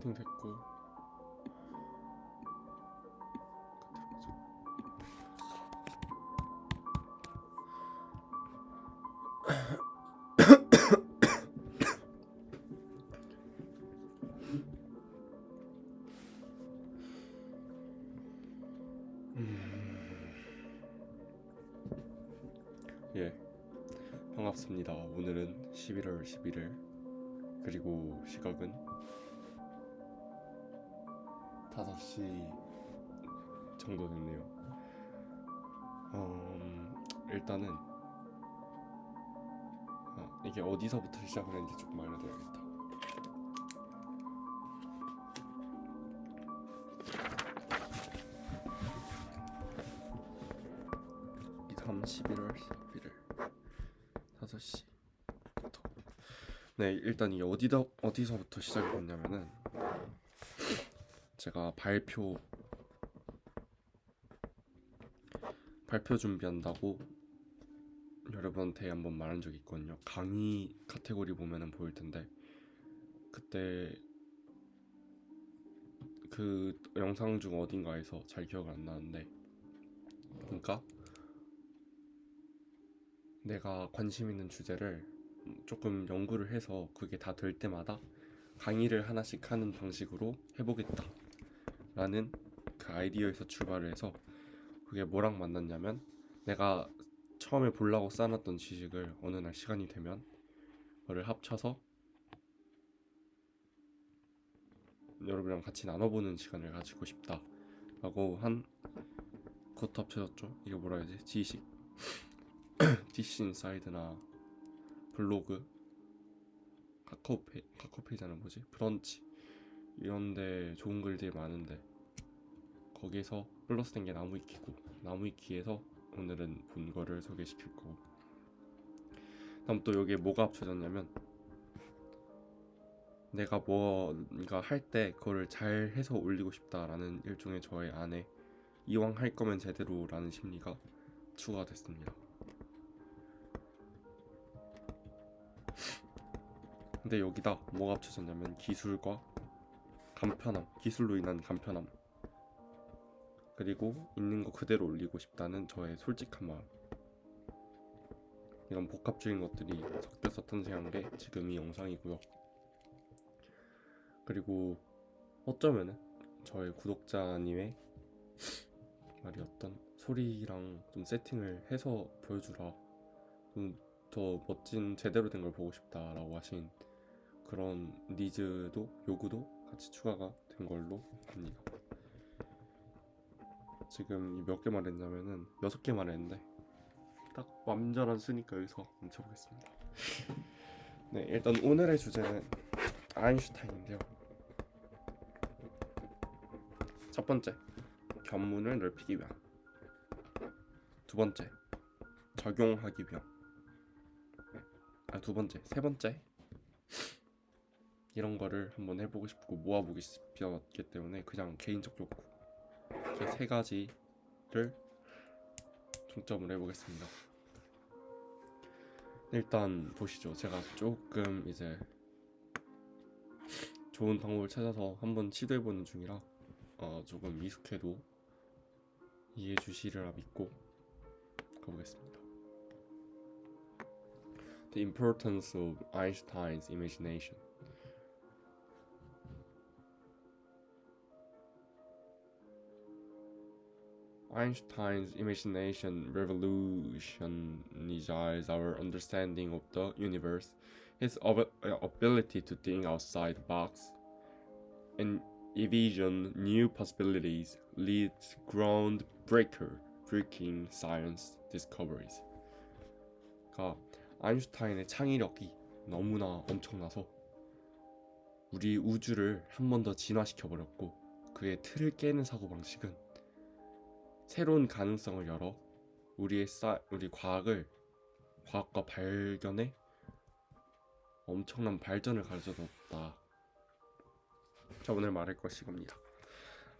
세팅됐고 예, 반갑습니다. 오늘은 11월 11일 그리고 시각은 5시 정도 됐네요. 일단은 이게 어디서부터 시작을 했는지 조금 알려드려야겠다. 이 다음 11월 11일 5시. 네, 일단 이게 어디서부터 시작이 됐냐면은 제가 발표 준비한다고 여러분한테 한번 말한 적이 있거든요. 강의 카테고리 보면은 보일 텐데 그때 그 영상 중 어딘가에서 잘 기억을 안 나는데, 그러니까 내가 관심 있는 주제를 조금 연구를 해서 그게 다 될 때마다 강의를 하나씩 하는 방식으로 해보겠다 라는 그 아이디어에서 출발을 해서, 그게 뭐랑 만났냐면 내가 처음에 보려고 쌓아놨던 지식을 어느 날 시간이 되면 그거를 합쳐서 여러분이랑 같이 나눠보는 시간을 가지고 싶다 라고 한, 그것도 합쳐졌죠. 이게 뭐라 해야지? 지식 DC 인사이드나 블로그, 카카오페이지는 뭐지? 브런치 이런데 좋은 글들이 많은데 거기에서 플러스된 게 나무위키고, 나무위키에서 오늘은 본 거를 소개시킬 거고, 다음 또 여기에 뭐가 합쳐졌냐면 내가 뭔가 할 때 그거를 잘 해서 올리고 싶다라는 일종의 저의 안에 이왕 할 거면 제대로라는 심리가 추가가 됐습니다. 근데 여기다 뭐가 합쳐졌냐면 기술과 간편함, 기술로 인한 간편함, 그리고 있는 거 그대로 올리고 싶다는 저의 솔직한 마음, 이런 복합적인 것들이 섞여서 탄생한 게 지금 이 영상이고요. 그리고 어쩌면은 저의 구독자님의 말이었던 소리랑 좀 세팅을 해서 보여주라, 좀 더 멋진 제대로 된 걸 보고 싶다라고 하신 그런 니즈도, 요구도 같이 추가가 된 걸로 합니다. 지금 몇 개 말했냐면은 6개 말했는데 딱 완전한 수니까 여기서 멈춰보겠습니다. 네, 일단 오늘의 주제는 아인슈타인인데요. 첫 번째, 견문을 넓히기 위함. 두 번째, 적용하기 위함. 세 번째, 이런 거를 한번 해보고 싶고 모아보기 싶었기 때문에 그냥 개인적 욕구, 이렇게 세 가지를 중점을 해보겠습니다. 일단 보시죠. 제가 조금 이제 좋은 방법을 찾아서 한번 시도해보는 중이라 조금 미숙해도 이해해 주시리라 믿고 가보겠습니다. The importance of Einstein's imagination. Einstein's imagination revolutionized our understanding of the universe. His ability to think outside the box and envision new possibilities leads groundbreaking science discoveries. 그러니까 아인슈타인의 창의력이 너무나 엄청나서 우리 우주를 한 번 더 진화시켜 버렸고, 그의 틀을 깨는 사고방식은 새로운 가능성을 열어 우리 과학과 발견에 엄청난 발전을 가져줬다. 자, 오늘 말할 것이 이겁니다.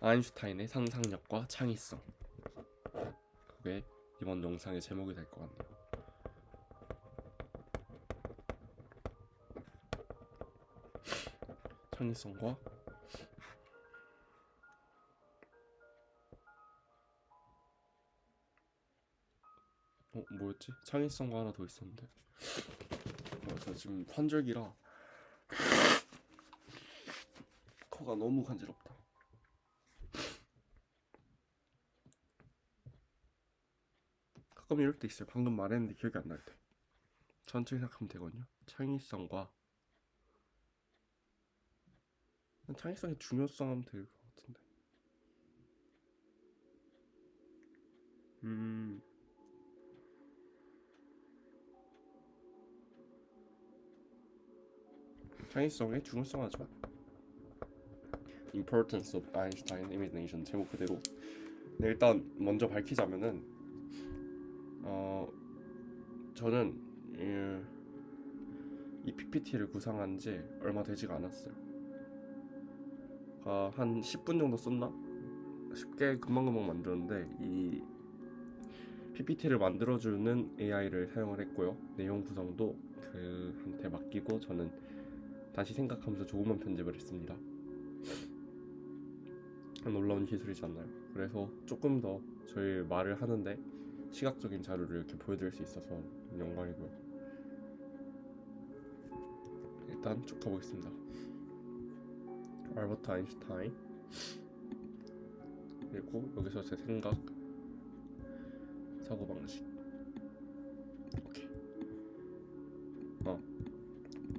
아인슈타인의 상상력과 창의성. 그게 이번 영상의 제목이 될 것 같네요. 창의성과 뭐였지? 창의성과 하나 더 있었는데. 저 지금 환절기라 코가 너무 간지럽다. 가끔 이럴 때 있어요. 방금 말했는데 기억이 안 날 때. 천천히 생각하면 되거든요. 창의성의 중요성 하면 될 것 같은데. 음, 창의성의 중요성 하죠. Importance of Einstein Imagination 제목 그대로. 네, 일단 먼저 밝히자면은 저는 이 PPT를 구상한 지 얼마 되지가 않았어요. 한 10분 정도 썼나? 쉽게 금방금방 만들었는데 이 PPT를 만들어주는 AI를 사용을 했고요. 내용 구성도 그한테 맡기고 저는 다시 생각하면서 조금만 편집을 했습니다. 놀라운 기술이지 않나요? 그래서 조금 더 저희 말을 하는데 시각적인 자료를 이렇게 보여드릴 수 있어서 영광이고요. 일단 쭉 가보겠습니다. 알버트 아인슈타인, 그리고 여기서 제 생각, 사고방식. 오케이.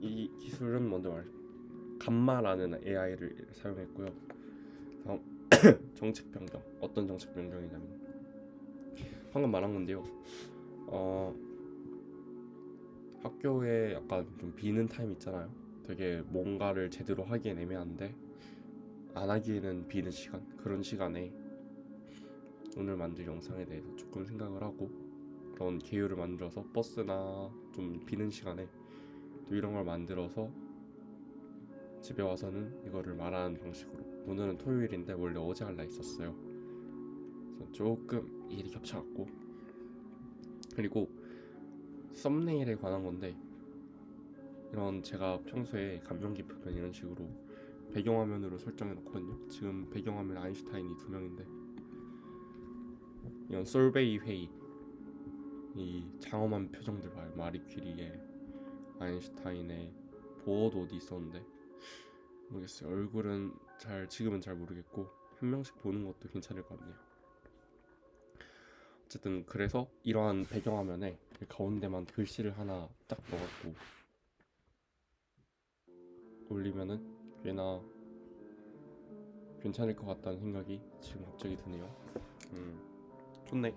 이 기술은 먼저 감마라는 AI를 사용했고요. 다음 정책 변경. 어떤 정책 변경이냐면 방금 말한 건데요. 학교에 약간 좀 비는 타임 있잖아요. 되게 뭔가를 제대로 하기엔 애매한데 안 하기에는 비는 시간. 그런 시간에 오늘 만들 영상에 대해서 조금 생각을 하고 그런 계율을 만들어서 버스나 좀 비는 시간에 또 이런 걸 만들어서 집에 와서는 이거를 말하는 방식으로. 오늘은 토요일인데 원래 어제 할라 했었어요. 그래서 조금 일이 겹쳐갖고. 그리고 썸네일에 관한 건데 이런 제가 평소에 감명 깊으면 이런 식으로 배경화면으로 설정해 놓거든요. 지금 배경화면 아인슈타인이 2명인데 이건 솔베이 회의, 이 장엄한 표정들 봐요. 마리 퀴리의, 아인슈타인의, 보어도 어디 있었는데 모르겠어요. 얼굴은 지금은 잘 모르겠고 한 명씩 보는 것도 괜찮을 것 같네요. 어쨌든 그래서 이러한 배경화면에 가운데만 글씨를 하나 딱 넣어갖고 올리면은 꽤나 괜찮을 것 같다는 생각이 지금 갑자기 드네요. 좋네.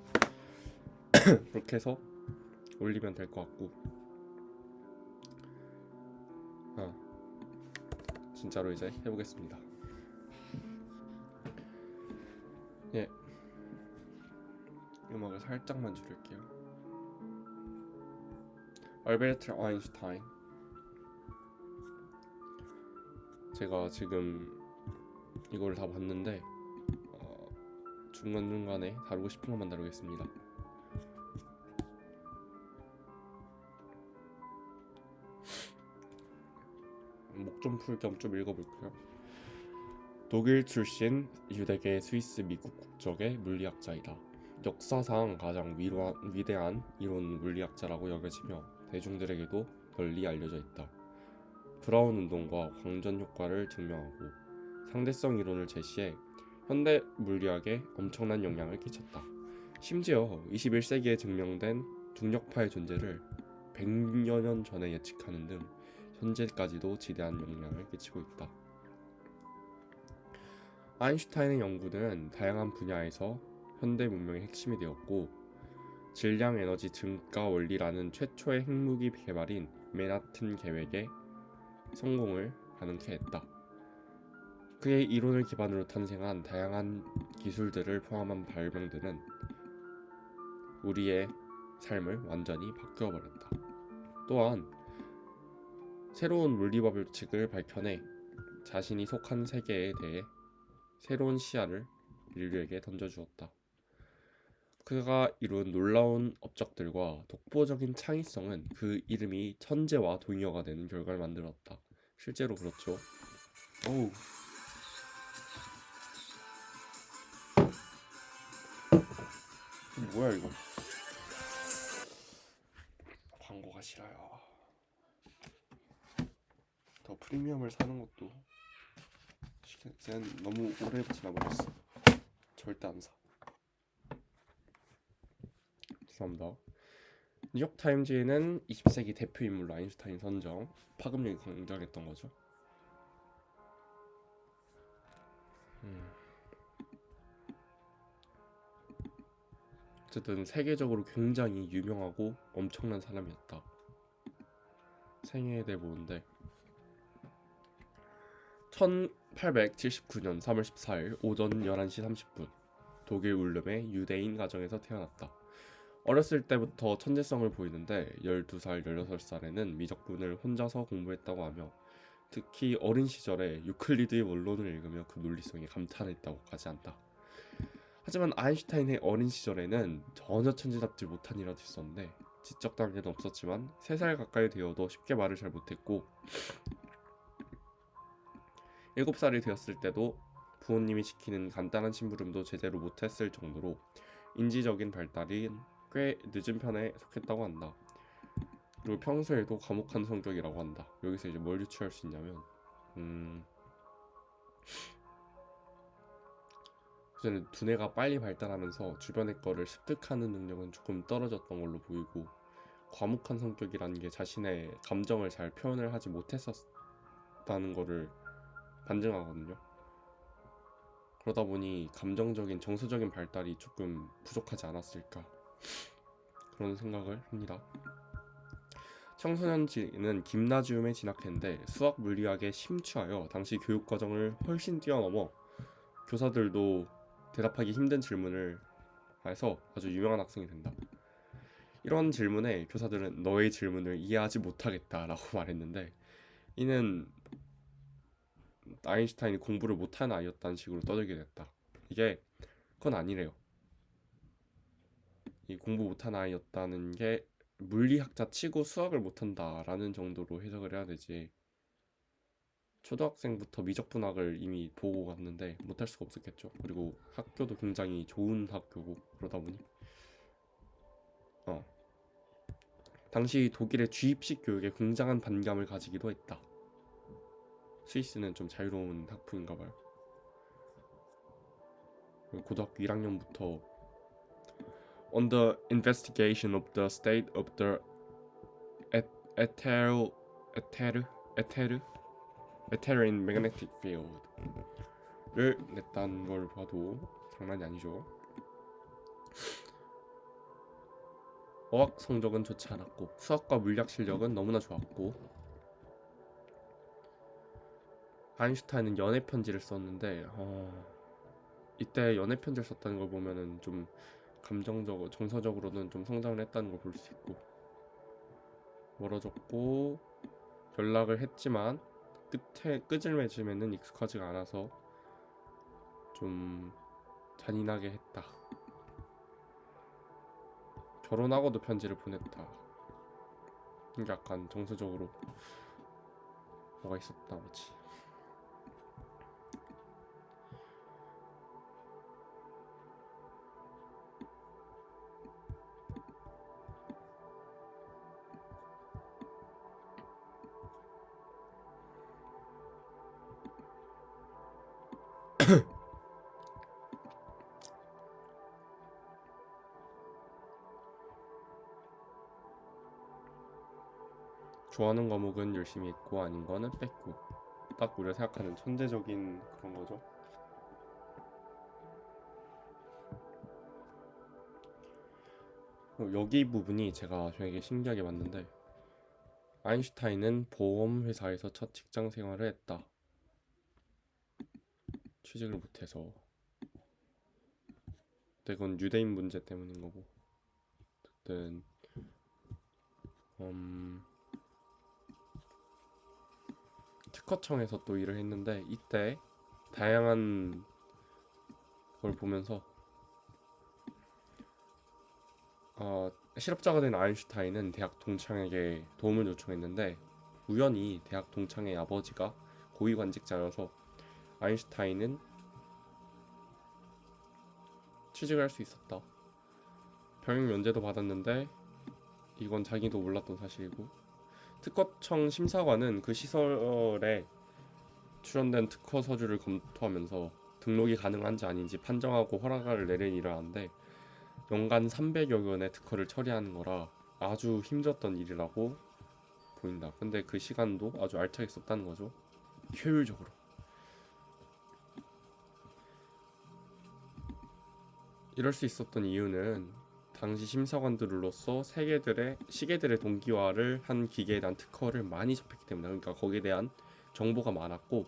그렇게 해서 올리면 될 것 같고, 진짜로 이제 해보겠습니다. 예, 음악을 살짝만 줄일게요. 알베르트 아인슈타인. 제가 지금 이걸 다 봤는데 중간중간에 다루고 싶은 것만 다루겠습니다. 목 좀 풀 겸 좀 읽어볼게요. 독일 출신 유대계 스위스 미국 국적의 물리학자이다. 역사상 가장 위대한 이론 물리학자라고 여겨지며 대중들에게도 널리 알려져 있다. 브라운 운동과 광전 효과를 증명하고 상대성 이론을 제시해 현대 물리학에 엄청난 영향을 끼쳤다. 심지어 21세기에 증명된 중력파의 존재를 100여 년 전에 예측하는 등 현재까지도 지대한 영향을 끼치고 있다. 아인슈타인의 연구는 다양한 분야에서 현대 문명의 핵심이 되었고 질량 에너지 증가 원리라는 최초의 핵무기 개발인 맨하튼 계획의 성공을 가능케 했다. 그의 이론을 기반으로 탄생한 다양한 기술들을 포함한 발명들은 우리의 삶을 완전히 바꾸어버렸다. 또한 새로운 물리 법칙을 밝혀내 자신이 속한 세계에 대해 새로운 시야를 인류에게 던져주었다. 그가 이룬 놀라운 업적들과 독보적인 창의성은 그 이름이 천재와 동의어가 되는 결과를 만들었다. 실제로 그렇죠. 어우. 뭐야 이거? 뭐가 싫어요. 더 프리미엄을 사는 것도 이젠 너무 오래 지나버렸어. 절대 안 사. 죄송합니다. 뉴욕타임즈에는 20세기 대표 인물로 아인슈타인 선정, 파급력이 굉장했던 거죠. 어쨌든 세계적으로 굉장히 유명하고 엄청난 사람이었다. 생애에 보는데 1879년 3월 14일 오전 11시 30분 독일 울름의 유대인 가정에서 태어났다. 어렸을 때부터 천재성을 보이는데 12살, 16살에는 미적분을 혼자서 공부했다고 하며 특히 어린 시절에 유클리드의 원론을 읽으며 그 논리성에 감탄했다고까지 한다. 하지만 아인슈타인의 어린 시절에는 전혀 천재답지 못한 일이 있었는데 지적 단계는 없었지만 3살 가까이 되어도 쉽게 말을 잘 못했고 7살이 되었을 때도 부모님이 시키는 간단한 심부름도 제대로 못했을 정도로 인지적인 발달이 꽤 늦은 편에 속했다고 한다. 그리고 평소에도 과묵한 성격이라고 한다. 여기서 이제 뭘 유추할 수 있냐면 우선은 두뇌가 빨리 발달하면서 주변의 거를 습득하는 능력은 조금 떨어졌던 걸로 보이고 과묵한 성격이라는 게 자신의 감정을 잘 표현을 하지 못했었다는 거를 반증하거든요. 그러다 보니 감정적인 정서적인 발달이 조금 부족하지 않았을까 그런 생각을 합니다. 청소년기는 김나지움에 진학했는데 수학 물리학에 심취하여 당시 교육 과정을 훨씬 뛰어넘어 교사들도 대답하기 힘든 질문을 해서 아주 유명한 학생이 된다. 이런 질문에 교사들은 너의 질문을 이해하지 못하겠다라고 말했는데 이는 아인슈타인이 공부를 못하는 아이였다는 식으로 떠들게 됐다. 이게 그건 아니래요. 이 공부 못하는 아이였다는 게 물리학자 치고 수학을 못한다라는 정도로 해석을 해야 되지 초등학생부터 미적분학을 이미 보고 갔는데 못할 수가 없었겠죠. 그리고 학교도 굉장히 좋은 학교고 그러다 보니 당시 독일의 주입식 교육에 굉장한 반감을 가지기도 했다. 스위스는 좀 자유로운 학부인가 봐요. 고등학교 1학년부터 On the investigation of the state of the ether in magnetic field를 냈다는 걸 봐도 장난이 아니죠. 어학 성적은 좋지 않았고 수학과 물리학 실력은 너무나 좋았고 아인슈타인은 연애 편지를 썼는데 이때 연애 편지를 썼다는 걸 보면은 좀 감정적으로 정서적으로는 좀 성장을 했다는 걸 볼 수 있고 멀어졌고 연락을 했지만 끝에 맺음에는 익숙하지가 않아서 좀 잔인하게 했다. 결혼하고도 편지를 보냈다. 약간 정서적으로 뭐가 있었다 보지. 좋아하는 과목은 열심히 했고 아닌 거는 뺐고 딱 우리가 생각하는 천재적인 그런 거죠. 여기 부분이 제가 되게 신기하게 봤는데 아인슈타인은 보험 회사에서 첫 직장 생활을 했다. 취직을 못해서 근데 그건 유대인 문제 때문인 거고 어쨌든 특허청에서 또 일을 했는데 이때 다양한 걸 보면서 실업자가 된 아인슈타인은 대학 동창에게 도움을 요청했는데 우연히 대학 동창의 아버지가 고위관직자여서 아인슈타인은 취직을 할 수 있었다. 병역 면제도 받았는데 이건 자기도 몰랐던 사실이고, 특허청 심사관은 그 시설에 출연된 특허 서류를 검토하면서 등록이 가능한지 아닌지 판정하고 허락을 내리는 일을 하는데, 연간 300여 건의 특허를 처리하는 거라 아주 힘들었던 일이라고 보인다. 근데 그 시간도 아주 알차게 썼다는 거죠. 효율적으로. 이럴 수 있었던 이유는 당시 심사관들로서 시계들의 동기화를 한 기계에 대한 특허를 많이 접했기 때문에, 그러니까 거기에 대한 정보가 많았고,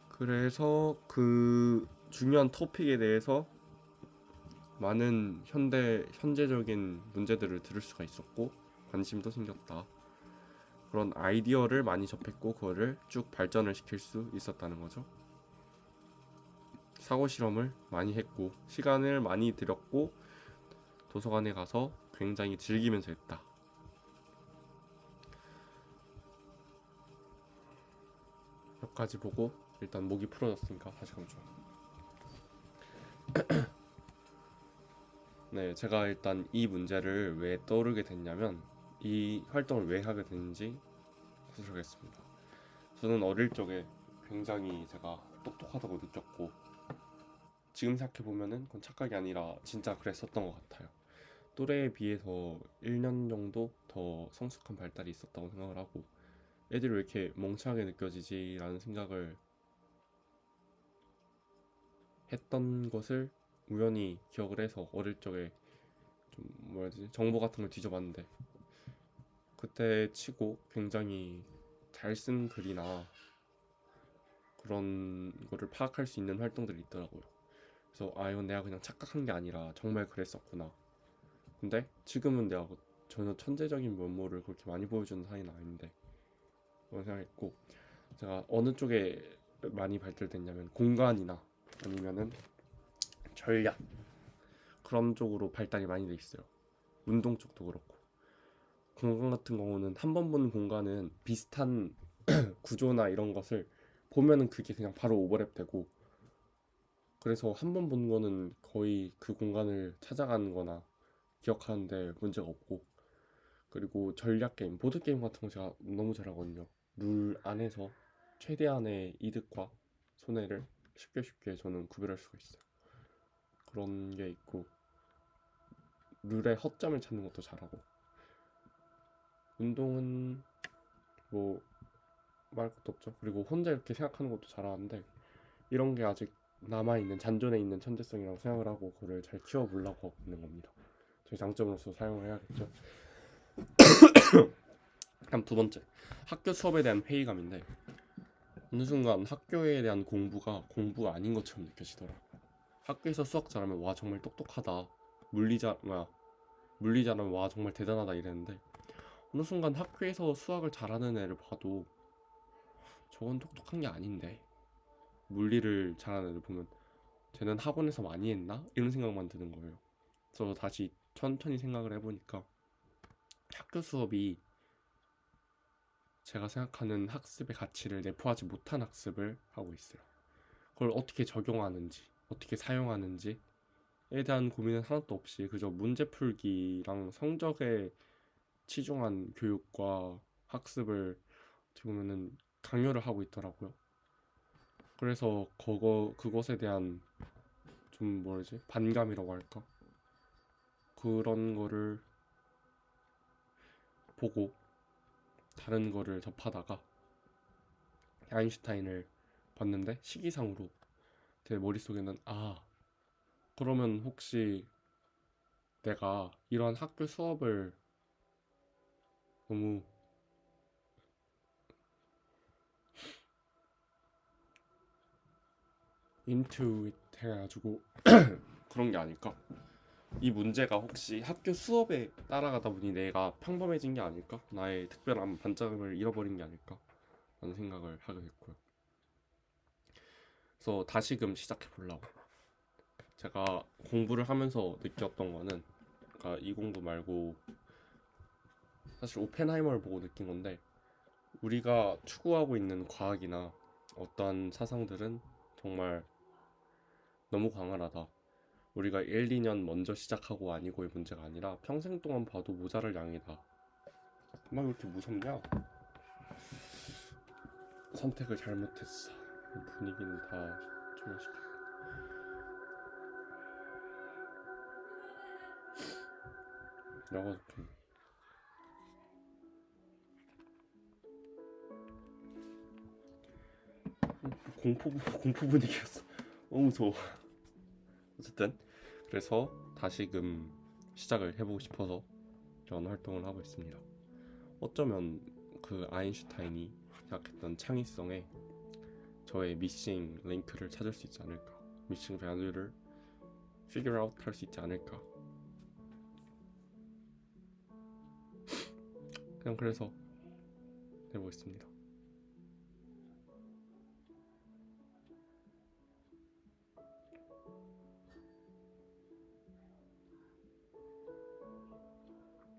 그래서 그 중요한 토픽에 대해서 많은 현재적인 문제들을 들을 수가 있었고 관심도 생겼다. 그런 아이디어를 많이 접했고 그거를 쭉 발전을 시킬 수 있었다는 거죠. 사고 실험을 많이 했고 시간을 많이 들였고 도서관에 가서 굉장히 즐기면서 했다. 여기까지 보고 일단 목이 풀어졌으니까 다시 가보죠. 네, 제가 일단 이 문제를 왜 떠오르게 됐냐면, 이 활동을 왜 하게 됐는지 소개하겠습니다. 저는 어릴 적에 굉장히 제가 똑똑하다고 느꼈고, 지금 생각해보면은 그건 착각이 아니라 진짜 그랬었던 것 같아요. 또래에 비해서 1년 정도 더 성숙한 발달이 있었다고 생각을 하고, 애들이 왜 이렇게 멍청하게 느껴지지? 라는 생각을 했던 것을 우연히 기억을 해서 어릴 적에 좀 정보 같은 걸 뒤져봤는데, 그때 치고 굉장히 잘 쓴 글이나 그런 거를 파악할 수 있는 활동들이 있더라고요. 그래서 이건 내가 그냥 착각한 게 아니라 정말 그랬었구나. 근데 지금은 내가 전혀 천재적인 면모를 그렇게 많이 보여주는 사이는 아닌데, 그런 생각했고, 제가 어느 쪽에 많이 발달됐냐면 공간이나 아니면은 전략, 그런 쪽으로 발달이 많이 돼 있어요. 운동 쪽도 그렇고. 공간 같은 경우는 한 번 본 공간은 비슷한 구조나 이런 것을 보면은 그게 그냥 바로 오버랩 되고, 그래서 한 번 본 거는 거의 그 공간을 찾아가는 거나 기억하는데 문제가 없고, 그리고 전략 게임, 보드 게임 같은 거 제가 너무 잘하거든요. 룰 안에서 최대한의 이득과 손해를 쉽게 저는 구별할 수가 있어요. 그런 게 있고, 룰의 허점을 찾는 것도 잘하고, 운동은 뭐 말할 것도 없죠. 그리고 혼자 이렇게 생각하는 것도 잘하는데, 이런 게 아직 남아있는 잔존에 있는 천재성이라고 생각을 하고 그걸 잘 키워보려고 하고 있는 겁니다. 저희 장점으로서 사용을 해야겠죠. 다음 두 번째, 학교 수업에 대한 회의감인데, 어느 순간 학교에 대한 공부가 공부가 아닌 것처럼 느껴지더라고요. 학교에서 수학 잘하면 와 정말 똑똑하다, 물리 잘하면 와 정말 대단하다 이랬는데, 어느 순간 학교에서 수학을 잘하는 애를 봐도 저건 똑똑한 게 아닌데, 물리를 잘하는 애를 보면 쟤는 학원에서 많이 했나? 이런 생각만 드는 거예요. 그래서 다시 천천히 생각을 해보니까 학교 수업이 제가 생각하는 학습의 가치를 내포하지 못한 학습을 하고 있어요. 그걸 어떻게 적용하는지, 어떻게 사용하는지에 대한 고민은 하나도 없이 그저 문제 풀기랑 성적에 치중한 교육과 학습을 어떻게 보면은 강요를 하고 있더라고요. 그래서 그것에 대한 좀 반감이라고 할까? 그런 거를 보고 다른 거를 접하다가 아인슈타인을 봤는데, 시기상으로 제 머릿속에는 그러면 혹시 내가 이런 학교 수업을 너무 into it 해가지고 그런 게 아닐까? 이 문제가 혹시 학교 수업에 따라가다 보니 내가 평범해진 게 아닐까? 나의 특별한 반짝임을 잃어버린 게 아닐까? 라는 생각을 하게 됐고요. 그래서 다시금 시작해 보려고. 제가 공부를 하면서 느꼈던 거는, 그러니까 이 공부 말고 사실 오펜하이머를 보고 느낀 건데, 우리가 추구하고 있는 과학이나 어떠한 사상들은 정말 너무 광활하다. 우리가 1, 2년 먼저 시작하고 아니고의 문제가 아니라 평생 동안 봐도 모자랄 양이다. 막 이렇게 무섭냐? 선택을 잘못했어. 분위기는 다 중요시켜. 나가 좋겠네. 공포 분위기였어. 너무 무서워. 어쨌든 그래서 다시금 시작을 해보고 싶어서 이런 활동을 하고 있습니다. 어쩌면 그 아인슈타인이 생각했던 창의성에 저의 미싱 링크를 찾을 수 있지 않을까, 미싱 밸류를 figure out 할 수 있지 않을까. 그냥 그래서 해보고 있습니다.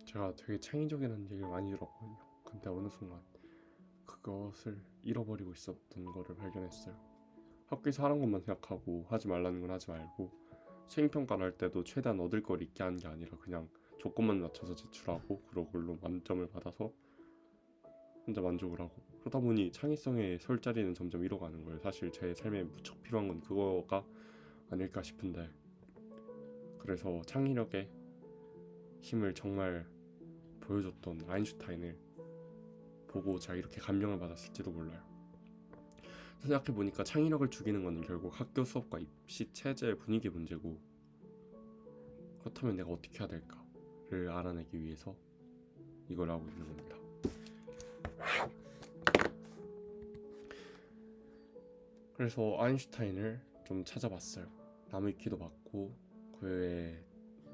제가 되게 창의적이라는 얘기를 많이 들었거든요. 근데 어느 순간 그것을 잃어버리고 있었던 거를 발견했어요. 학교에서 하는 것만 생각하고 하지 말라는 건 하지 말고, 수행평가를 할 때도 최대한 얻을 걸 있게 하는 게 아니라 그냥 조건만 맞춰서 제출하고 그걸로 만점을 받아서 혼자 만족을 하고, 그러다 보니 창의성의 설 자리는 점점 잃어가는 거예요. 사실 제 삶에 무척 필요한 건 그거가 아닐까 싶은데, 그래서 창의력의 힘을 정말 보여줬던 아인슈타인을 보고 제가 이렇게 감명을 받았을지도 몰라요. 생각해보니까 창의력을 죽이는 건 결국 학교 수업과 입시 체제의 분위기 문제고, 그렇다면 내가 어떻게 해야 될까를 알아내기 위해서 이걸 하고 있는 겁니다. 그래서 아인슈타인을 좀 찾아봤어요. 남의 귀도 받고 그의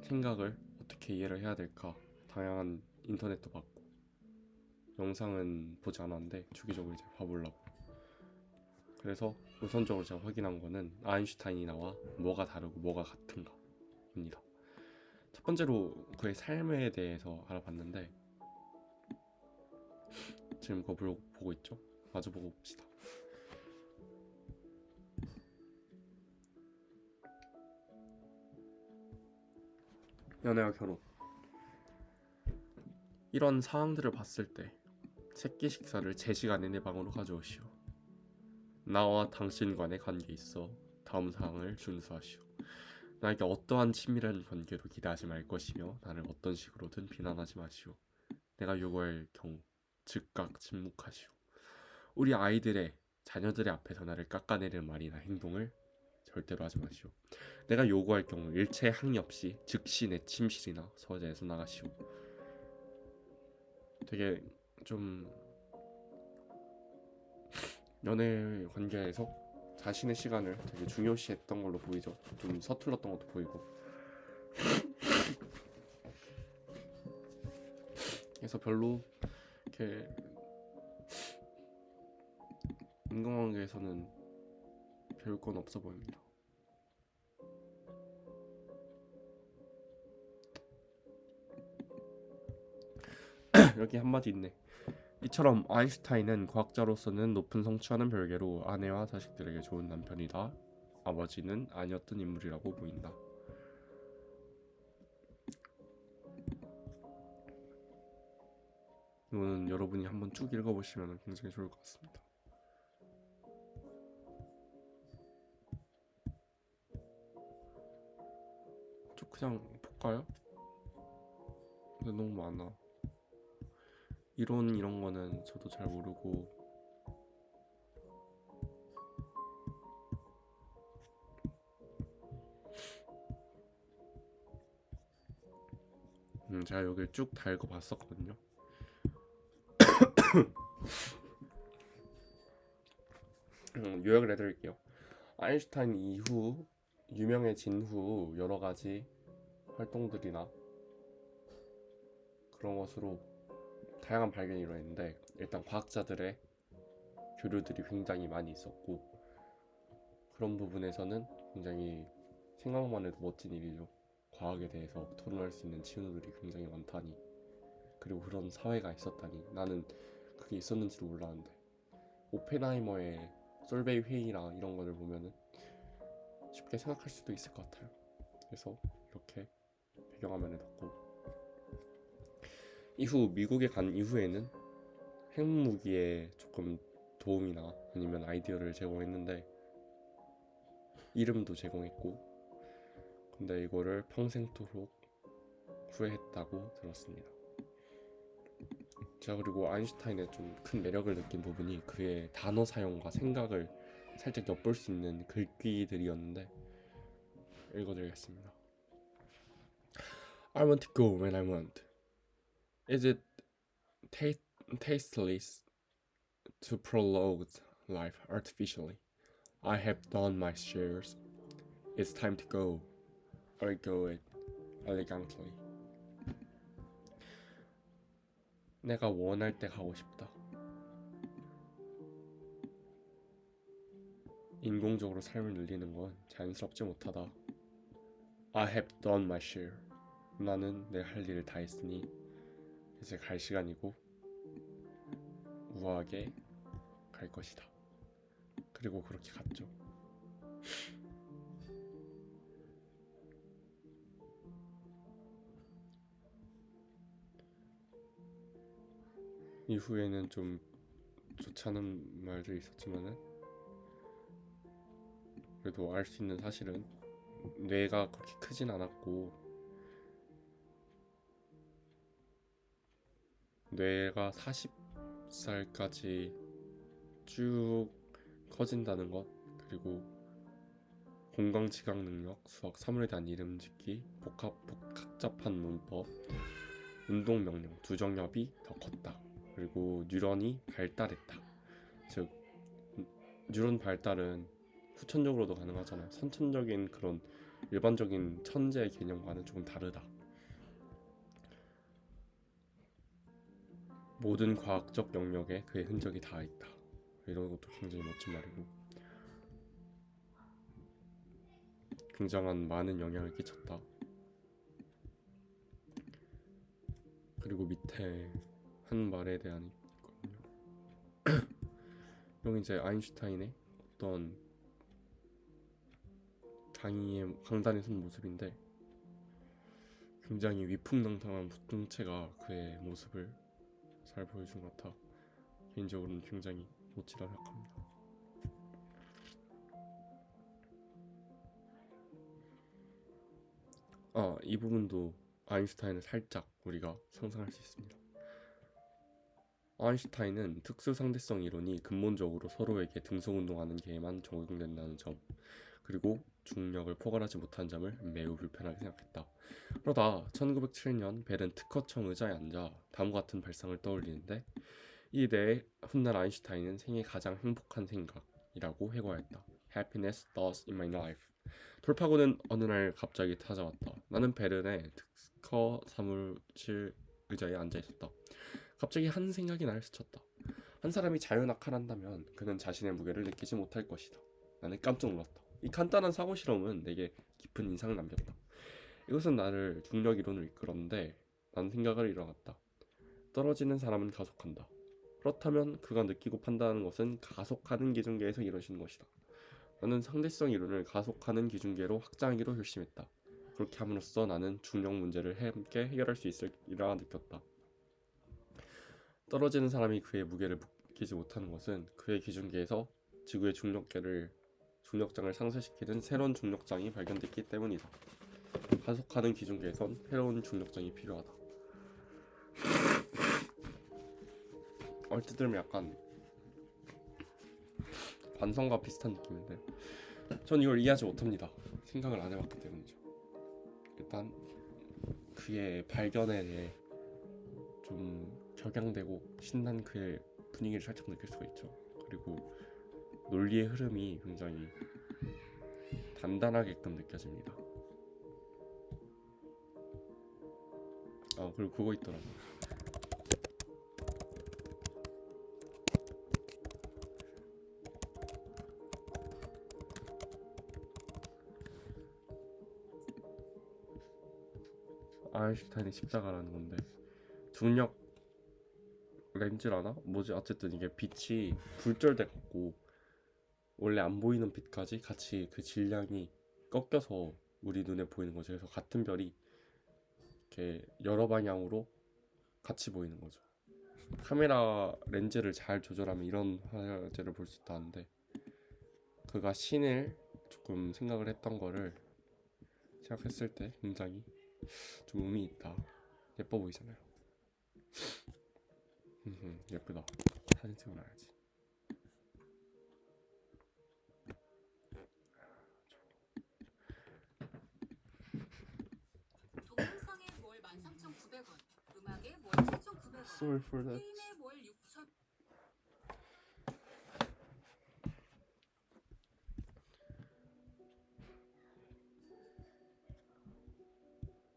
생각을 어떻게 이해를 해야 될까, 다양한 인터넷도 봤고, 영상은 보지 않았는데 주기적으로 이제 봐보려고. 그래서 우선적으로 제가 확인한 거는 아인슈타인이 나와 뭐가 다르고 뭐가 같은가입니다. 첫 번째로 그의 삶에 대해서 알아봤는데, 지금 그거 보고 있죠? 마주 보고 봅시다. 연애와 결혼, 이런 상황들을 봤을 때 새끼 식사를 제 시간에 내 방으로 가져오시오. 나와 당신 간의 관계에 있어 다음 사항을 준수하시오. 나에게 어떠한 친밀한 관계도 기대하지 말 것이며 나를 어떤 식으로든 비난하지 마시오. 내가 요구할 경우 즉각 침묵하시오. 우리 아이들의 자녀들의 앞에서 나를 깎아내리는 말이나 행동을 절대로 하지 마시오. 내가 요구할 경우 일체 항의 없이 즉시 내 침실이나 서재에서 나가시오. 되게 좀 연애 관계에서 자신의 시간을 되게 중요시했던 걸로 보이죠. 좀 서툴렀던 것도 보이고. 그래서 별로 이렇게 인간관계에서는 배울 건 없어 보입니다. 여기 한마디 있네. 이처럼 아인슈타인은 과학자로서는 높은 성취와는 별개로 아내와 자식들에게 좋은 남편이다. 아버지는 아니었던 인물이라고 보인다. 이거는 여러분이 한번 쭉 읽어보시면 굉장히 좋을 것 같습니다. 쭉 그냥 볼까요? 근데 너무 많아. 이런 거는 저도 잘 모르고, 제가 여기를 쭉 다 읽어봤었거든요. 요약을 해드릴게요. 아인슈타인 이후 유명해진 후 여러 가지 활동들이나 그런 것으로 다양한 발견이 일어났는데, 일단 과학자들의 교류들이 굉장히 많이 있었고, 그런 부분에서는 굉장히 생각만 해도 멋진 일이죠. 과학에 대해서 토론할 수 있는 친구들이 굉장히 많다니, 그리고 그런 사회가 있었다니. 나는 그게 있었는지도 몰랐는데, 오펜하이머의 솔베이 회의나 이런 거를 보면은 쉽게 생각할 수도 있을 것 같아요. 그래서 이렇게 배경화면에 넣고, 이후 미국에 간 이후에는 핵무기에 조금 도움이나 아니면 아이디어를 제공했는데 이름도 제공했고, 근데 이거를 평생토록 후회했다고 들었습니다. 제가 그리고 아인슈타인의 좀 큰 매력을 느낀 부분이 그의 단어 사용과 생각을 살짝 엿볼 수 있는 글귀들이었는데 읽어드리겠습니다. I want to go when I want. Is it tasteless to prolong life artificially? I have done my shares. It's time to go. I'll go it elegantly. 내가 원할 때 가고 싶다. 인공적으로 삶을 늘리는 건 자연스럽지 못하다. I have done my share. 나는 내 할 일을 다 했으니 이제 갈 시간이고 우아하게 갈 것이다. 그리고 그렇게 갔죠. 이후에는 좀 좋지 않은 말들이 있었지만은 그래도 알 수 있는 사실은 뇌가 그렇게 크진 않았고 뇌가 40살까지 쭉 커진다는 것, 그리고 공강 지각 능력, 수학, 사물에 대한 이름 짓기, 복잡한 문법, 운동 명령, 두정엽이 더 컸다. 그리고 뉴런이 발달했다. 즉 뉴런 발달은 후천적으로도 가능하잖아요. 선천적인 그런 일반적인 천재 개념과는 조금 다르다. 모든 과학적 영역에 그의 흔적이 다 있다. 이런 것도 굉장히 멋진 말이고 굉장한 많은 영향을 끼쳤다. 그리고 밑에 한 말에 대한 있거든요. 여기 이제 아인슈타인의 어떤 강단에 선 모습인데 굉장히 위풍당당한 부통체가 그의 모습을 잘 보여준 것 같아. 개인적으로는 굉장히 멋지다 생각합니다. 이 부분도 아인슈타인을 살짝 우리가 상상할 수 있습니다. 아인슈타인은 특수상대성 이론이 근본적으로 서로에게 등속운동하는 개에만 적용된다는 점, 그리고 중력을 포괄하지 못한 점을 매우 불편하게 생각했다. 그러다 1907년 벨은 특허청 의자에 앉아 다음과 같은 발상을 떠올리는데 이에 대해 훗날 아인슈타인은 생애 가장 행복한 생각이라고 회고하였다. Happiness thoughts in my life. 돌파구는 어느 날 갑자기 찾아왔다. 나는 베른의 특허 사무실 의자에 앉아 있었다. 갑자기 한 생각이 나를 스쳤다. 한 사람이 자유낙하한다면 그는 자신의 무게를 느끼지 못할 것이다. 나는 깜짝 놀랐다. 이 간단한 사고 실험은 내게 깊은 인상을 남겼다. 이것은 나를 중력 이론을 이끌었는데 나는 생각을 일어났다. 떨어지는 사람은 가속한다. 그렇다면 그가 느끼고 판단하는 것은 가속하는 기준계에서 이루어지는 것이다. 나는 상대성 이론을 가속하는 기준계로 확장하기로 결심했다. 그렇게 함으로써 나는 중력 문제를 함께 해결할 수 있으리라 느꼈다. 떨어지는 사람이 그의 무게를 느끼지 못하는 것은 그의 기준계에서 지구의 중력장을 상쇄시키는 새로운 중력장이 발견됐기 때문이다. 가속하는 기준계에선 새로운 중력장이 필요하다. 얼핏 들으면 약간 관성과 비슷한 느낌인데 전 이걸 이해하지 못합니다. 생각을 안 해봤기 때문이죠. 일단 그의 발견에 대해 좀 격양되고 신난 그의 분위기를 살짝 느낄 수가 있죠. 그리고 논리의 흐름이 굉장히 단단하게끔 느껴집니다. 그리고 그거 있더라고요. 아인슈타인의 십자가라는 건데 중력 렌즈라나? 뭐지? 어쨌든 이게 빛이 굴절돼 갖고 원래 안 보이는 빛까지 같이 그 질량이 꺾여서 우리 눈에 보이는 거죠. 그래서 같은 별이 이렇게 여러 방향으로 같이 보이는 거죠. 카메라 렌즈를 잘 조절하면 이런 화제를 볼 수 있다는데, 그가 신을 조금 생각을 했던 거를 생각했을 때 굉장히 좀 의미 있다. 예뻐 보이잖아요. 예쁘다. 사진 찍어놔야지. 동영상에 월 13,900원, 음악에 월 7,900원, Sorry for that. 게임에 월 6,000.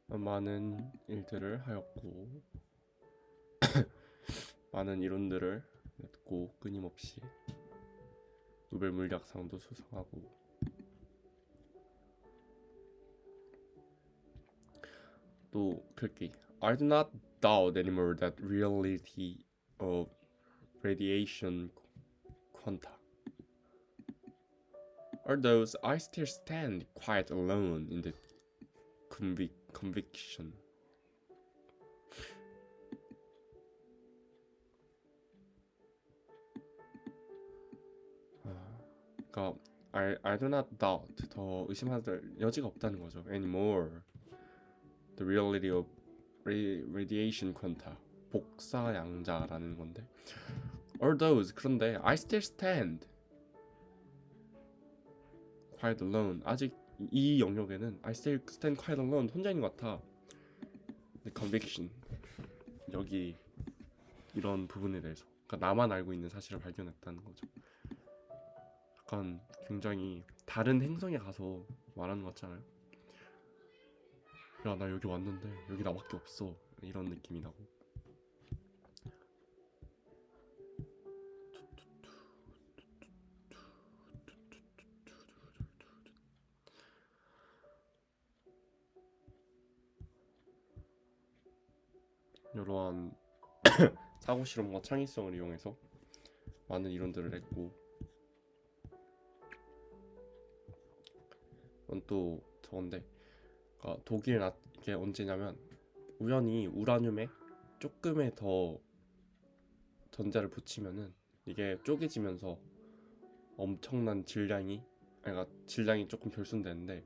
많은 일들을 하였고 많은 이론들을 냈고 끊임없이 노벨 물리학상도 수상하고, 또 글귀 I do not doubt anymore that reality of radiation quanta, although I still stand quite alone in the conviction. 그러니까 I do not doubt, 더 의심할 여지가 없다는 거죠. Anymore the reality of radiation quanta, 복사양자라는 건데, although 그런데 I still stand quite alone, 아직 이 영역에는 I still stand quite alone, 혼자 있는 것 같아. The conviction, 여기 이런 부분에 대해서, 그러니까 나만 알고 있는 사실을 발견했다는 거죠. 약간 굉장히 다른 행성에 가서 말하는 것 같잖아요. 야, 나 여기 왔는데 여기 나밖에 없어, 이런 느낌이 나고. 이러한 사고 실험과 창의성을 이용해서 많은 이론들을 했고, 이건 또 저건데, 그러니까 독일 이게 언제냐면, 우연히 우라늄에 조금의 더 전자를 붙이면은 이게 쪼개지면서 엄청난 질량이, 그러니까 질량이 조금 별순되는데,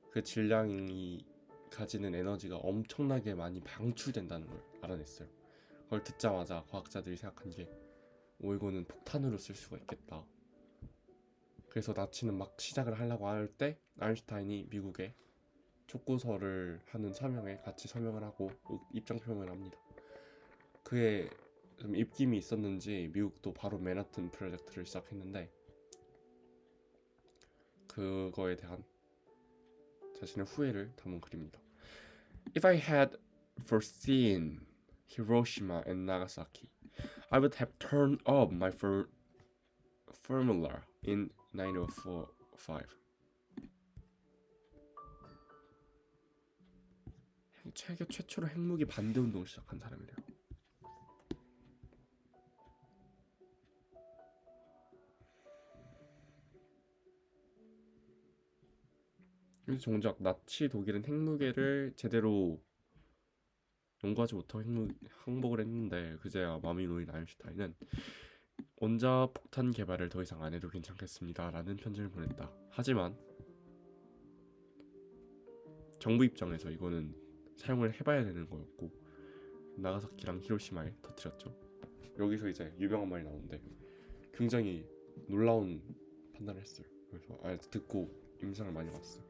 그 질량이 가지는 에너지가 엄청나게 많이 방출된다는 걸 알아냈어요. 그걸 듣자마자 과학자들이 생각한 게, 이거는 폭탄으로 쓸 수가 있겠다. 그래서 나치는 막 시작을 하려고 할 때 아인슈타인이 미국에 촉구서를 하는 서명에 같이 서명을 하고 입장 표명을 합니다. 그에 좀 입김이 있었는지 미국도 바로 맨하튼 프로젝트를 시작했는데, 그거에 대한 자신의 후회를 담은 글입니다. If I had foreseen Hiroshima and Nagasaki, I would have turned up my formula in 1945. 세계 최초로 핵무기 반대 운동을 시작한 사람이래요. 그래서 정작 나치 독일은 핵무기를 제대로 연구하지 못하고 항복을 했는데, 그제야 마음이 놓인 아인슈타인은 원자폭탄 개발을 더 이상 안 해도 괜찮겠습니다 라는 편지를 보냈다. 하지만 정부 입장에서 이거는 사용을 해봐야 되는 거였고, 나가사키랑 히로시마에 터뜨렸죠. 여기서 이제 유명한 말이 나오는데 굉장히 놀라운 판단을 했어요. 그래서 듣고 임상을 많이 봤어요.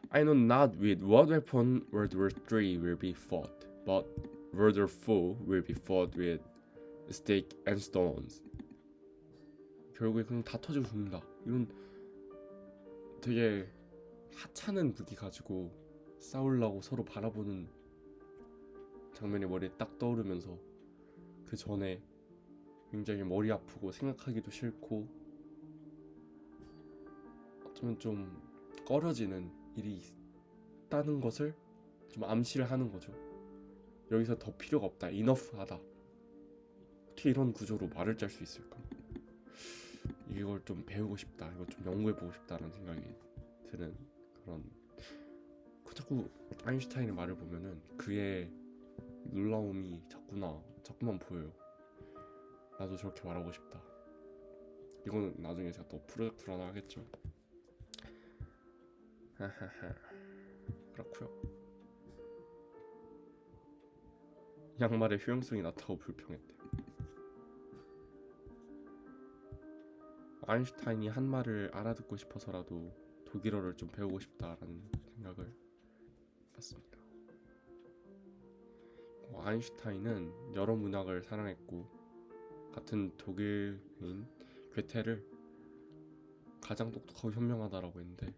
I know not with what weapon World War III will be fought, but World War IV will be fought with stick and stones. 결국에 그냥 다 터지고 죽는다. 이런 되게 하찮은 무기 가지고 싸우려고 서로 바라보는 장면이 머리에 딱 떠오르면서, 그 전에 굉장히 머리 아프고 생각하기도 싫고 어쩌면 좀 꺼려지는 일이 있다는 것을 좀 암시를 하는 거죠. 여기서 더 필요가 없다, 이너프하다. 어떻게 이런 구조로 말을 짤 수 있을까? 이걸 좀 배우고 싶다, 이걸 좀 연구해보고 싶다는 생각이 드는 그런 자꾸 아인슈타인의 말을 보면은 그의 놀라움이 자꾸만 보여요. 나도 저렇게 말하고 싶다. 이거는 나중에 제가 또 프로젝트로 하나 하겠죠. 그렇고요. 양말의 효용성이 낮다고 불평했대. 아인슈타인이 한 말을 알아듣고 싶어서라도 독일어를 좀 배우고 싶다라는 생각을 봤습니다. 아인슈타인은 여러 문학을 사랑했고 같은 독일인 괴테를 가장 똑똑하고 현명하다라고 했는데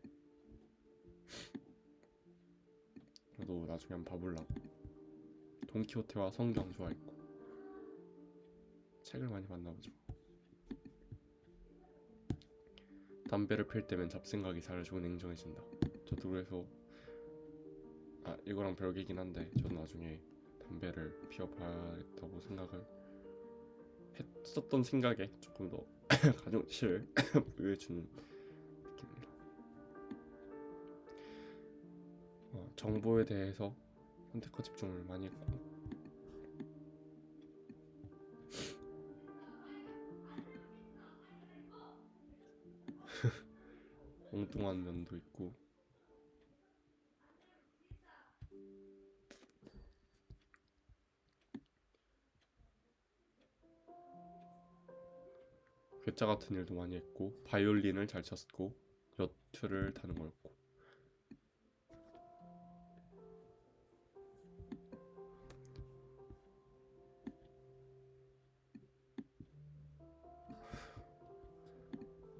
저도 나중에 한번 봐보려고. 돈키호테와 성경 좋아했고 책을 많이 봤나보죠. 담배를 필 때면 잡생각이 사라지고 냉정해진다. 저도 그래서 이거랑 별개긴 한데 저도 나중에 담배를 피워봐야겠다고 생각을 했었던 생각에 조금 더 가중치를 부여해주는 느낌입니다. 정보에 대해서 선택과 집중을 많이 했고 엉뚱한 면도 있고 괴짜 같은 일도 많이 했고 바이올린을 잘 쳤고 여투를 타는 거였고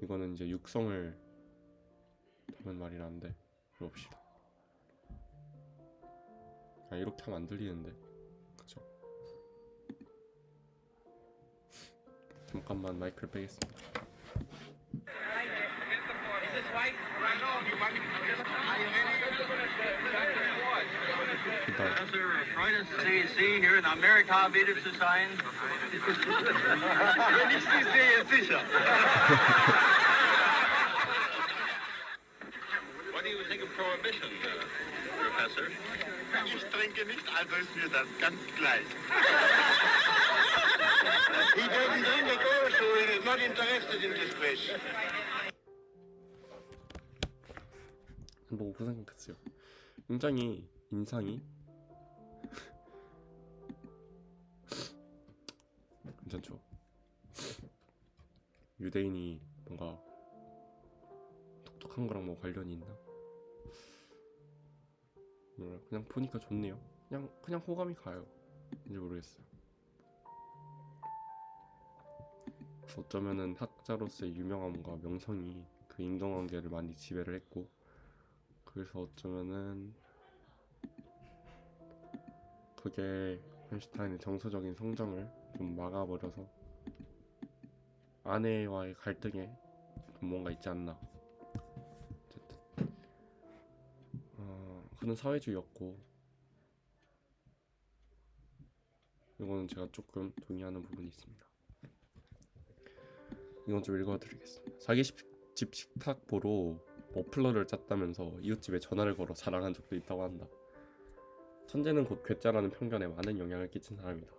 이거는 이제 육성을 담은 말이라는데 들어봅시다. 이렇게 하면 안 들리는데 그쵸? 잠깐만 마이크를 빼겠습니다. 일단 Freunde, Sie hier in Amerika wieder zu sein? Wenn ich Sie sehe, sicher. What do you think of prohibition, Professor? Ich trinke nicht, also ist mir das ganz gleich. He doesn't drink at all, so he is not interested in this place. 보고 그 생각했어요. 굉장히 인상이 괜찮죠? 유대인이 뭔가 독특한 거랑 뭐 관련이 있나? 그냥 보니까 좋네요. 그냥 호감이 가요. 왠지 모르겠어요. 어쩌면은 학자로서의 유명함과 명성이 그 인간관계를 많이 지배를 했고 그래서 어쩌면은 그게 아인슈타인의 정서적인 성장을 좀 막아버려서 아내와의 갈등에 좀 뭔가 있지 않나. 어쨌든 그는 사회주의였고 이거는 제가 조금 동의하는 부분이 있습니다. 이건 좀 읽어드리겠습니다. 자기 집 식탁 보러 머플러를 짰다면서 이웃집에 전화를 걸어 자랑한 적도 있다고 한다. 천재는 곧 괴짜라는 편견에 많은 영향을 끼친 사람이다.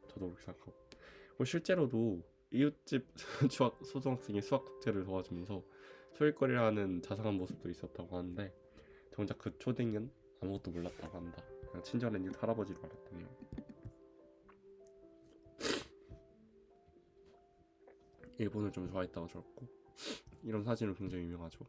저도 그렇게 생각하고 실제로도 이웃집 초등학생이 수학 숙제를 도와주면서 소일거리를 하는 자상한 모습도 있었다고 하는데 정작 그 초딩은 아무것도 몰랐다고 한다. 그냥 친절한 이웃 할아버지로 알았다네요. 일본을 좀 좋아했다고 들었고 이런 사진은 굉장히 유명하죠.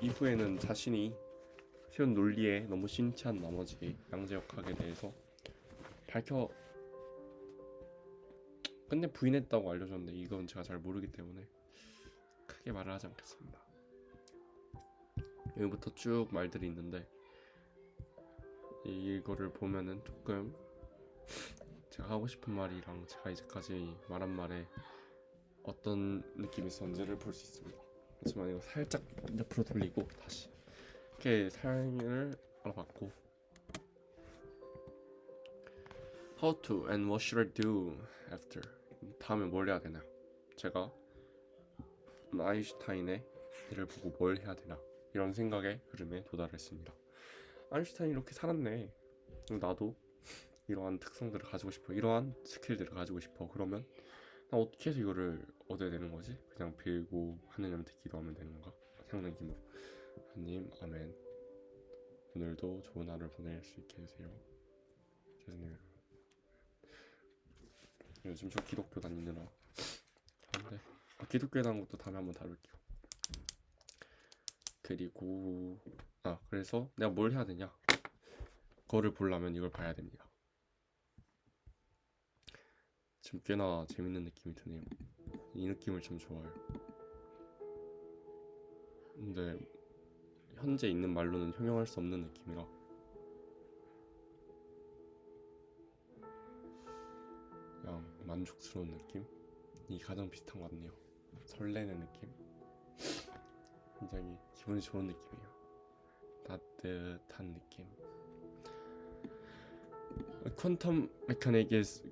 이후에는 자신이 세운 논리에 너무 심취한 나머지 양자역학에 대해서 근데 부인했다고 알려졌는데 이건 제가 잘 모르기 때문에 크게 말을 하지 않겠습니다. 여기부터 쭉 말들이 있는데 이거를 보면은 조금 제가 하고 싶은 말이랑 제가 이제까지 말한 말에 어떤 느낌이 있었는지를 볼 수 있습니다. 하지만 이거 살짝 옆으로 돌리고 다시 이렇게 삶을 알아봤고 How to and what should I do after 다음에 뭘 해야 되나 제가 아인슈타인의 일을 보고 뭘 해야 되나 이런 생각의 흐름에 도달했습니다. 아인슈타인이 이렇게 살았네. 나도 이러한 특성들을 가지고 싶어. 이러한 스킬들을 가지고 싶어. 그러면 나 어떻게 해서 이거를 얻어야 되는 거지? 그냥 빌고 하느님한테 기도하면 되는 건가? 상는 기도. 하나님 아멘. 오늘도 좋은 하루를 보낼 수 있게 해주세요. 죄송해요. 요즘 저 기독교 다니느라 근데 기독교에 대한 것도 다음에 한번 다룰게요. 그리고 그래서 내가 뭘 해야 되냐? 그거를 보려면 이걸 봐야 됩니다. 지금 꽤나 재밌는 느낌이 드네요. 이 느낌을 좀 좋아해요. 근데 현재 있는 말로는 형용할 수 없는 느낌이라 그냥 만족스러운 느낌이 가장 비슷한 것 같네요. 설레는 느낌, 굉장히 기분이 좋은 느낌이에요. 따뜻한 느낌. 퀀텀 메카닉에서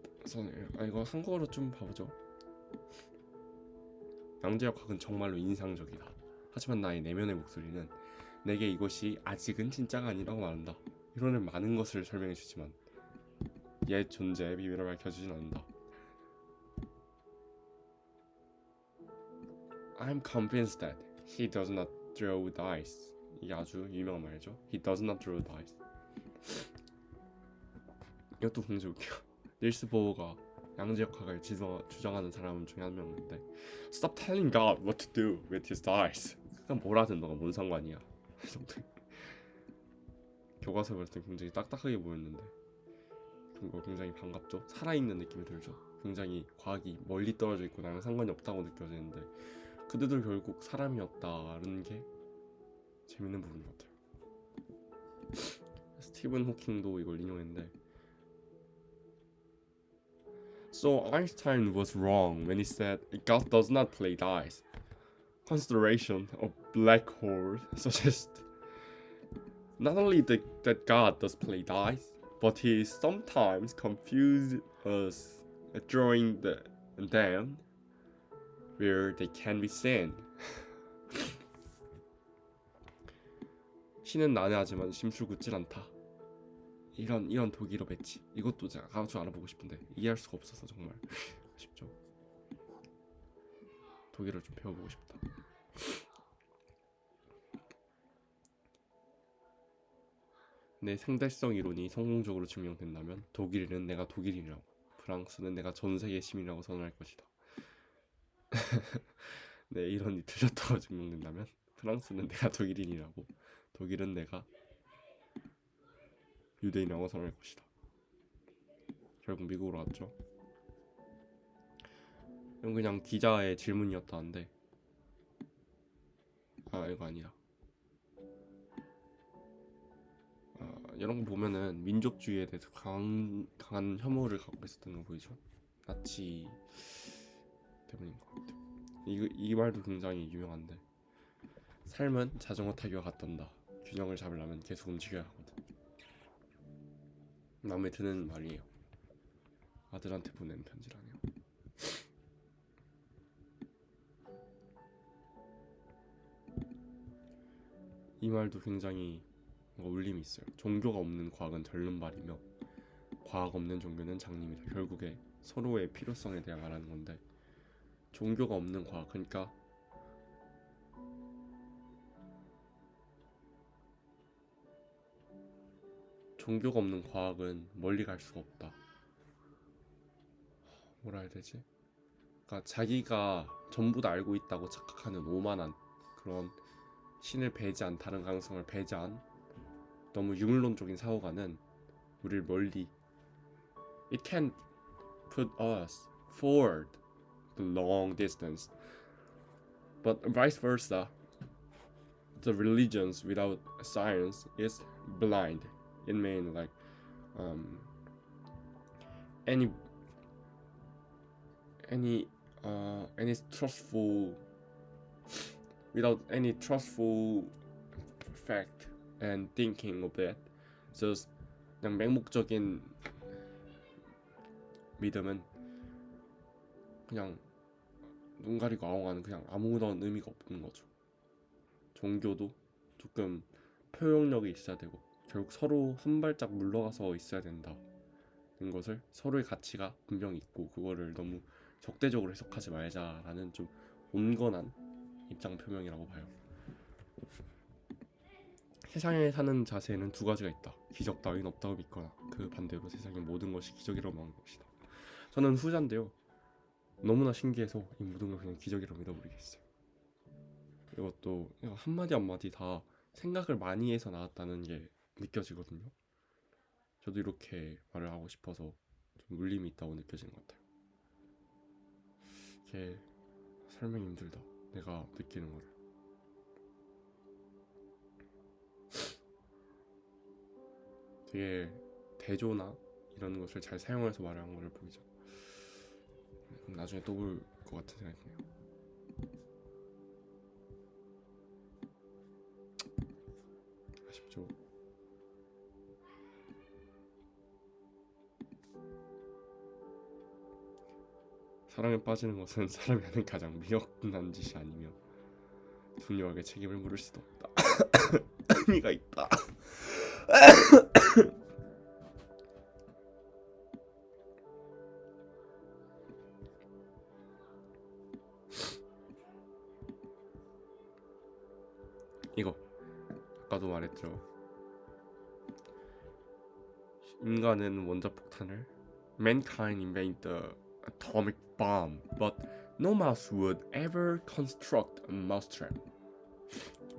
이거 한국어로 좀 봐보죠. 양자역학은 정말로 인상적이다. 하지만 나의 내면의 목소리는 내게 이것이 아직은 진짜가 아니라고 말한다. 이론은 많은 것을 설명해주지만 옛 존재의 비밀을 밝혀주진 않는다. I'm convinced that he does not throw dice. 이게 아주 유명한 말이죠. He does not throw dice. 이것도 공지 볼게요. 닐스 보어가 양자역학을 주장하는 사람 중에 한 명인데 Stop telling God what to do with his dice. 그냥 뭐라든 너가 뭔 상관이야. 교과서 볼 때 굉장히 딱딱하게 보였는데 그거 굉장히 반갑죠. 살아있는 느낌이 들죠. 굉장히 과학이 멀리 떨어져 있고 나랑 상관이 없다고 느껴지는데 그들도 결국 사람이었다는 게 재밌는 부분 같아요. 스티븐 호킹도 이걸 인용했는데 So Einstein was wrong when he said God does not play dice. Consideration of black holes suggests not only that God does play dice, but he sometimes confuses us drawing them where they can be seen. 신은 난해하지만 심술궂질 않다. 이런 독일어 배치 이것도 제가 아주 알아보고 싶은데 이해할 수가 없어서 정말 아쉽죠. 독일어 좀 배워보고 싶다. 내 상대성 이론이 성공적으로 증명된다면 독일은 내가 독일인이라고, 프랑스는 내가 전 세계 시민이라고 선언할 것이다. 내 이론이 틀렸다고 증명된다면 프랑스는 내가 독일인이라고, 독일은 내가 유대인이라고 선언할 것이다. 결국 미국으로 왔죠. 이건 그냥 기자의 질문이었다는데 이거 아니다. 이런 거 보면은 민족주의에 대해서 강한 혐오를 갖고 있었던 거 보이죠? 나치 때문인 것 같아요. 이 말도 굉장히 유명한데 삶은 자전거 타기와 같단다. 균형을 잡으려면 계속 움직여야 하거든. 마음에 드는 말이에요. 아들한테 보낸 편지라네요. 이 말도 굉장히 울림이 있어요. 종교가 없는 과학은 절름발이며 과학 없는 종교는 장님이다. 결국에 서로의 필요성에 대해 말하는 건데 종교가 없는 과학, 그러니까 종교가 없는 과학은 멀리 갈 수가 없다. 뭐라 해야 되지? 그러니까 자기가 전부 다 알고 있다고 착각하는 오만한 그런 신을 배제한, 다른 가능성을 배제한 너무 유물론적인 사고가는 우리를 멀리 It can put us forward the long distance, but vice versa. The religions without science is blind. It means like any trustful without any trustful fact and thinking of it. Just 그냥 맹목적인 믿음은 그냥 눈 가리고 아웅하는 그냥 아무런 의미가 없는 거죠. 종교도 조금 포용력이 있어야 되고 결국 서로 한 발짝 물러가서 있어야 된다는 것을 서로의 가치가 분명히 있고 그거를 너무 적대적으로 해석하지 말자라는 좀 온건한 입장 표명이라고 봐요. 세상에 사는 자세에는 두 가지가 있다. 기적 따윈 없다고 믿거나 그 반대로 세상의 모든 것이 기적이라고 믿는 것이다. 저는 후자인데요. 너무나 신기해서 이 모든 걸 그냥 기적이라고 믿어버리겠어요. 이것도 한마디 한마디 다 생각을 많이 해서 나왔다는 게 느껴지거든요. 저도 이렇게 말을 하고 싶어서 좀 울림이 있다고 느껴지는 것 같아요. 이게 설명이 힘들다. 내가 느끼는 거를. 되게 대조나 이런 것을 잘 사용해서 말하는 걸 보이죠. 나중에 또 볼 것 같은 생각이 드네요. 아쉽죠. 사랑에 빠지는 것은 사람이 하는 가장 미역난 짓이 아니며 분명하게 책임을 물을 수도 없다. 의미가 있다. 이거 아까도 말했죠. 인간은 원자폭탄을 Mankind invented the atomic bomb, but no mouse would ever construct a mousetrap.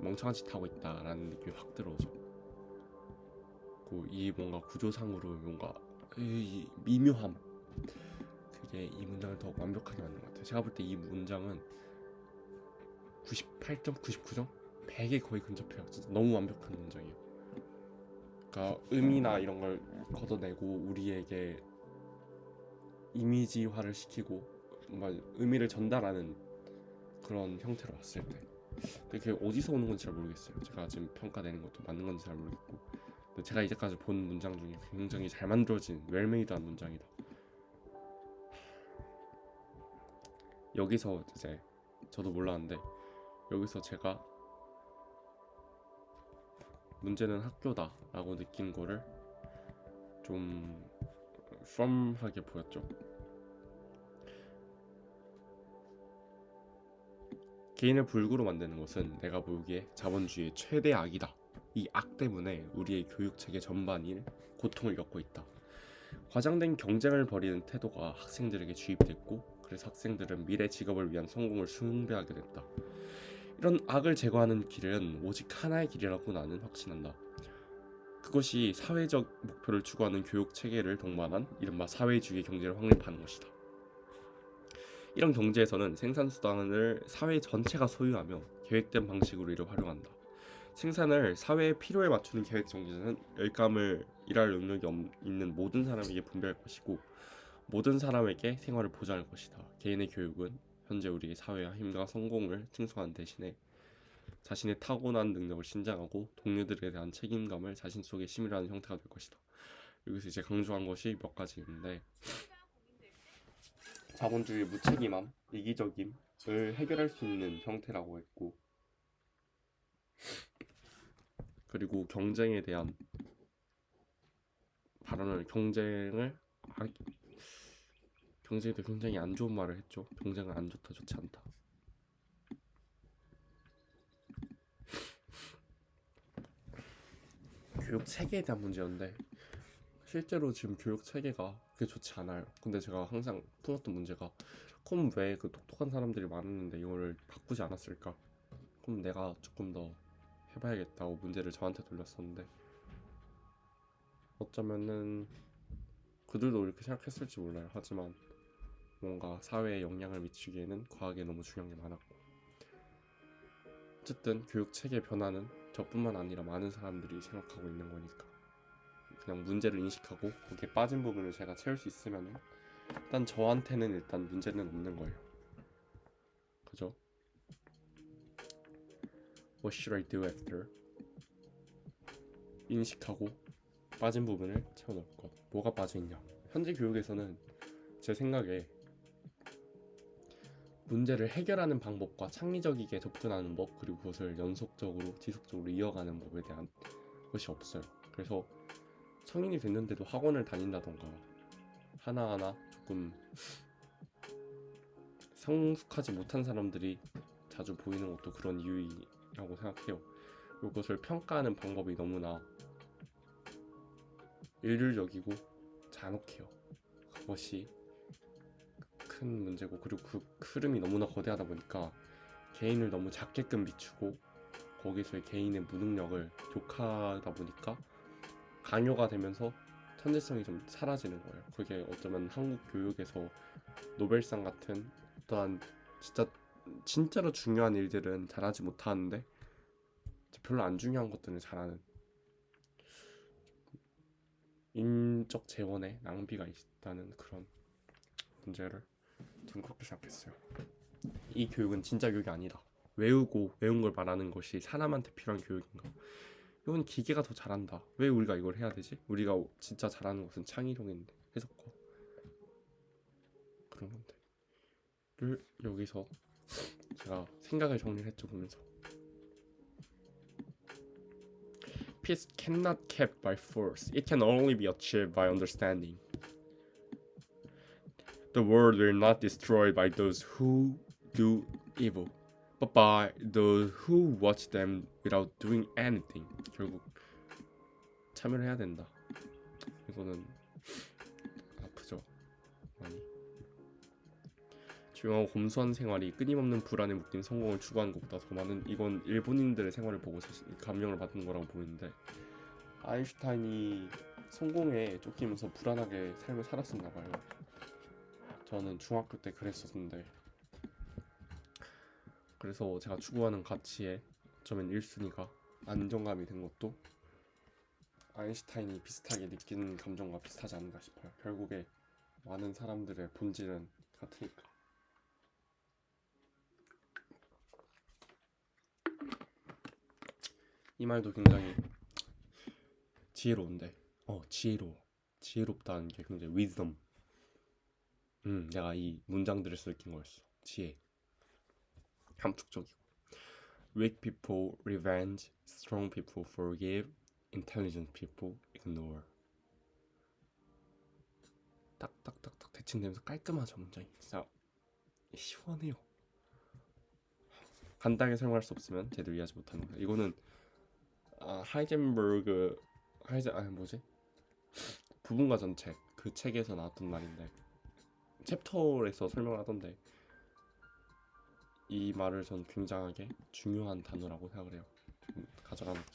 멍청한 짓 하고 있다라는 느낌이 확 들어오죠. 이 뭔가 구조상으로 뭔가 이 미묘함 그게 이 문장을 더 완벽하게 만든 것 같아요. 제가 볼 때 이 문장은 98점, 99점, 100에 거의 근접해요. 진짜 너무 완벽한 문장이에요. 그러니까 의미나 이런 걸 걷어내고 우리에게 이미지화를 시키고 뭔가 의미를 전달하는 그런 형태로 봤을 때 그게 어디서 오는 건지 잘 모르겠어요. 제가 지금 평가내는 것도 맞는 건지 잘 모르겠고 근데 제가 이제까지 본 문장 중에 굉장히 잘 만들어진 웰메이드한 문장이다. 여기서 이제 저도 몰랐는데 여기서 제가 문제는 학교다 라고 느낀 거를 좀 firm하게 보였죠. 개인을 불구로 만드는 것은 내가 보기에 자본주의의 최대 악이다. 이 악 때문에 우리의 교육체계 전반이 고통을 겪고 있다. 과장된 경쟁을 벌이는 태도가 학생들에게 주입됐고 그래서 학생들은 미래 직업을 위한 성공을 숭배하게 됐다. 이런 악을 제거하는 길은 오직 하나의 길이라고 나는 확신한다. 그것이 사회적 목표를 추구하는 교육체계를 동반한 이른바 사회주의 경제를 확립하는 것이다. 이런 경제에서는 생산수단을 사회 전체가 소유하며 계획된 방식으로 이를 활용한다. 생산을 사회의 필요에 맞추는 계획 정제는 열감을 일할 능력이 있는 모든 사람에게 분배할 것이고 모든 사람에게 생활을 보장할 것이다. 개인의 교육은 현재 우리의 사회와 힘과 성공을 칭송하는 대신에 자신의 타고난 능력을 신장하고 동료들에 대한 책임감을 자신 속에 심으려는 형태가 될 것이다. 여기서 이제 강조한 것이 몇 가지 있는데 자본주의 무책임함, 이기적임을 해결할 수 있는 형태라고 했고 그리고 경쟁에 대한 발언을 경쟁에 대해 굉장히 안 좋은 말을 했죠. 경쟁은 안 좋다, 좋지 않다. 교육 체계에 대한 문제였는데 실제로 지금 교육 체계가 그게 좋지 않아요. 근데 제가 항상 풀었던 문제가 그럼 왜 그 똑똑한 사람들이 많았는데 이거를 바꾸지 않았을까? 그럼 내가 조금 더 해봐야겠다고 문제를 저한테 돌렸었는데 어쩌면은 그들도 이렇게 생각했을지 몰라요. 하지만 뭔가 사회에 영향을 미치기에는 과학에 너무 중요한 게 많았고 어쨌든 교육 체계 변화는 저뿐만 아니라 많은 사람들이 생각하고 있는 거니까 그냥 문제를 인식하고 거기에 빠진 부분을 제가 채울 수 있으면 일단 저한테는 일단 문제는 없는 거예요. 그죠? What should I do after? 인식하고 빠진 부분을 채워넣을 것. 뭐가 빠져있냐? 현재 교육에서는 제 생각에 문제를 해결하는 방법과 창의적이게 접근하는 법, 그리고 그것을 연속적으로 지속적으로 이어가는 법에 대한 것이 없어요. 그래서 성인이 됐는데도 학원을 다닌다던가 하나하나 조금 성숙하지 못한 사람들이 자주 보이는 것도 그런 이유라고 생각해요. 그리고 그것을 평가하는 방법이 너무나 일률적이고 잔혹해요. 그것이 큰 문제고, 그리고 그 흐름이 너무나 거대하다 보니까 개인을 너무 작게끔 비추고 거기서의 개인의 무능력을 욕하다 보니까 강요가 되면서 천재성이 좀 사라지는 거예요. 그게 어쩌면 한국 교육에서 노벨상 같은 어떠한 진짜로 중요한 일들은 잘하지 못하는데 별로 안 중요한 것들은 잘하는 인적 재원의 낭비가 있다는 그런 문제를 저는 그렇게 생각했어요. 이 교육은 진짜 교육이 아니다. 외운 걸 말하는 것이 사람한테 필요한 교육인가? 이건 기계가 더 잘한다. 왜 우리가 이걸 해야 되지? 우리가 진짜 잘하는 것은 창의력인데, 해석과 그런 건데.를 여기서 제가 생각을 정리를 했죠. 보면서 Peace cannot kept by force. It can only be achieved by understanding. The world will not destroyed by those who do evil, but by those who watch them without doing anything. 결국 참여를 해야 된다. 이거는 아프죠, 많이. 조용하고 검소한 생활이 끊임없는 불안에 묶인 성공을 추구하는 것보다 더 많은, 이건 일본인들의 생활을 보고 감명을 받은 거라고 보이는데, 아인슈타인이 성공에 쫓기면서 불안하게 삶을 살았었나 봐요. 저는 중학교 때 그랬었는데, 그래서 제가 추구하는 가치에 어쩌면 1순위가 안정감이 된 것도 아인슈타인이 비슷하게 느끼는 감정과 비슷하지 않은가 싶어요. 결국에 많은 사람들의 본질은 같으니까. 이 말도 굉장히 지혜로운데, 지혜롭다는 게 굉장히 wisdom. 내가 이 문장들을 쓰낀 거였어. 지혜. 함축적이고. Weak people revenge, strong people forgive, intelligent people ignore. 딱딱딱딱 대칭되면서 깔끔하죠, 문장이. 진짜 시원해요. 간단하게 설명할 수 없으면 제대로 이해하지 못하는 거야. 이거는 부분과 전책, 그 책에서 나왔던 말인데, 챕터에서 설명을 하던데, 이 말을 전 굉장하게 중요한 단어라고 생각을 해요. 가져가는 거.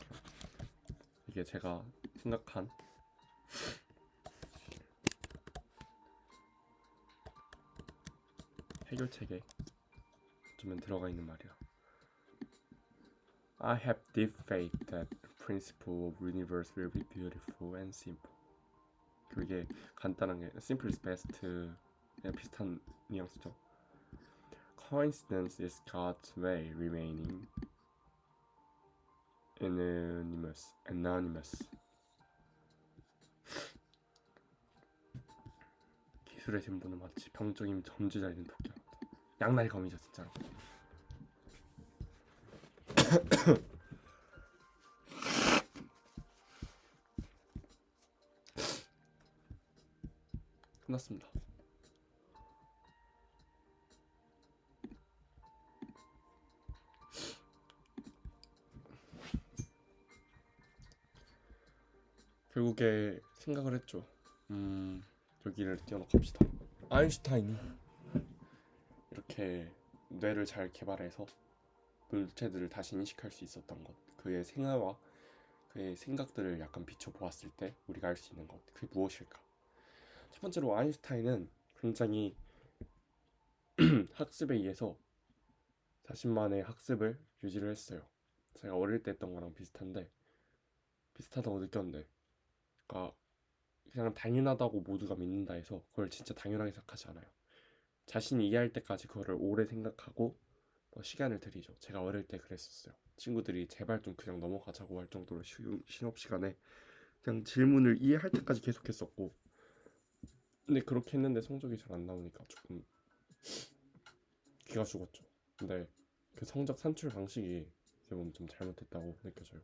이게 제가 생각한 해결책에 좀 들어가 있는 말이야. I have deep faith that the principle of universe will be beautiful and simple. 그게 간단한 게 simple is best에 비슷한 뉘앙스죠. Coincidence is God's way remaining anonymous. 기술의 진보는 마치 병적인 점주자에 있는 토끼와 같다. 양날의 검이죠, 진짜로. 끝났습니다. 결국에 생각을 했죠. 여기를 띄워놓고 합시다. 아인슈타인이 이렇게 뇌를 잘 개발해서 물체들을 다시 인식할 수 있었던 것, 그의 생애와 그의 생각들을 약간 비춰보았을 때 우리가 알 수 있는 것, 그게 무엇일까? 첫 번째로 아인슈타인은 굉장히 학습에 의해서 자신만의 학습을 유지를 했어요. 제가 어릴 때 했던 거랑 비슷하다고 느꼈는데, 그러니까 그냥 당연하다고 모두가 믿는다 해서 그걸 진짜 당연하게 생각하지 않아요. 자신이 이해할 때까지 그거를 오래 생각하고 시간을 들이죠. 제가 어릴 때 그랬었어요. 친구들이 제발 좀 그냥 넘어가자고 할 정도로 실업 시간에 그냥 질문을 이해할 때까지 계속했었고, 근데 그렇게 했는데 성적이 잘 안 나오니까 조금 기가 죽었죠. 근데 그 성적 산출 방식이 어떻게 보면 좀 잘못됐다고 느껴져요.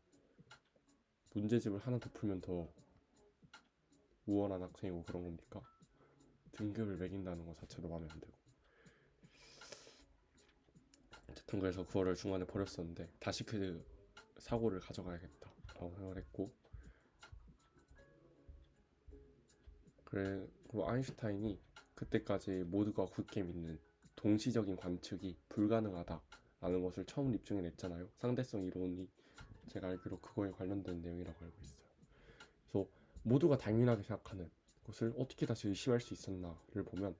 문제집을 하나 더 풀면 더 우월한 학생이고 그런 겁니까? 등급을 매긴다는 것 자체도 마음에 안 들고. 어쨌든 그래서 그거를 중간에 버렸었는데 다시 그 사고를 가져가야겠다라고 생각을 했고, 그리고 아인슈타인이 그때까지 모두가 굳게 믿는 동시적인 관측이 불가능하다라는 것을 처음 입증해 냈잖아요. 상대성 이론이 제가 알기로 그거에 관련된 내용이라고 알고 있어요. 그래서 모두가 당연하게 생각하는 것을 어떻게 다시 의심할 수 있었나를 보면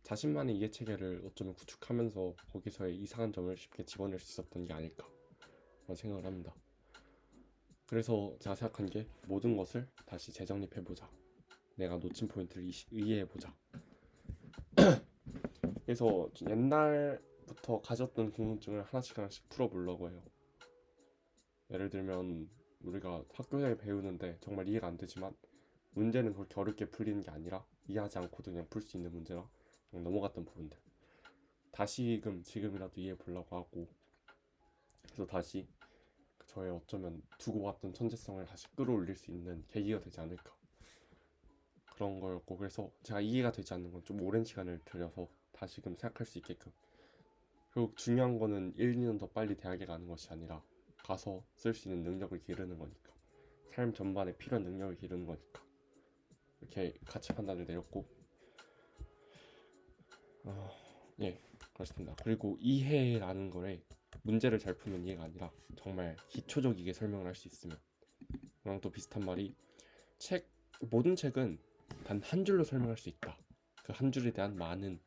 자신만의 이해 체계를 어쩌면 구축하면서 거기서의 이상한 점을 쉽게 집어낼 수 있었던 게 아닐까 생각을 합니다. 그래서 제가 생각한 게 모든 것을 다시 재정립해보자. 내가 놓친 포인트를 이해해보자. 그래서 옛날부터 가졌던 궁금증을 하나씩 풀어보려고 해요. 예를 들면 우리가 학교에 배우는데 정말 이해가 안 되지만 문제는 그렇게 어렵게 풀리는 게 아니라 이해하지 않고도 그냥 풀 수 있는 문제라 그냥 넘어갔던 부분들 지금이라도 이해해 보려고 하고, 그래서 다시 저의 어쩌면 두고 왔던 천재성을 다시 끌어올릴 수 있는 계기가 되지 않을까 그런 거였고, 그래서 제가 이해가 되지 않는 건 좀 오랜 시간을 들여서 다시금 생각할 수 있게끔, 결국 중요한 거는 1, 2년 더 빨리 대학에 가는 것이 아니라 가서 쓸 수 있는 능력을 기르는 거니까, 삶 전반에 필요한 능력을 기르는 거니까 이렇게 가치 판단을 내렸고, 예, 그렇습니다. 그리고 이해라는 거에 문제를 잘 풀면 이해가 아니라 정말 기초적이게 설명을 할 수 있으면, 그랑 또 비슷한 말이 모든 책은 단 한 줄로 설명할 수 있다. 그 한 줄에 대한 많은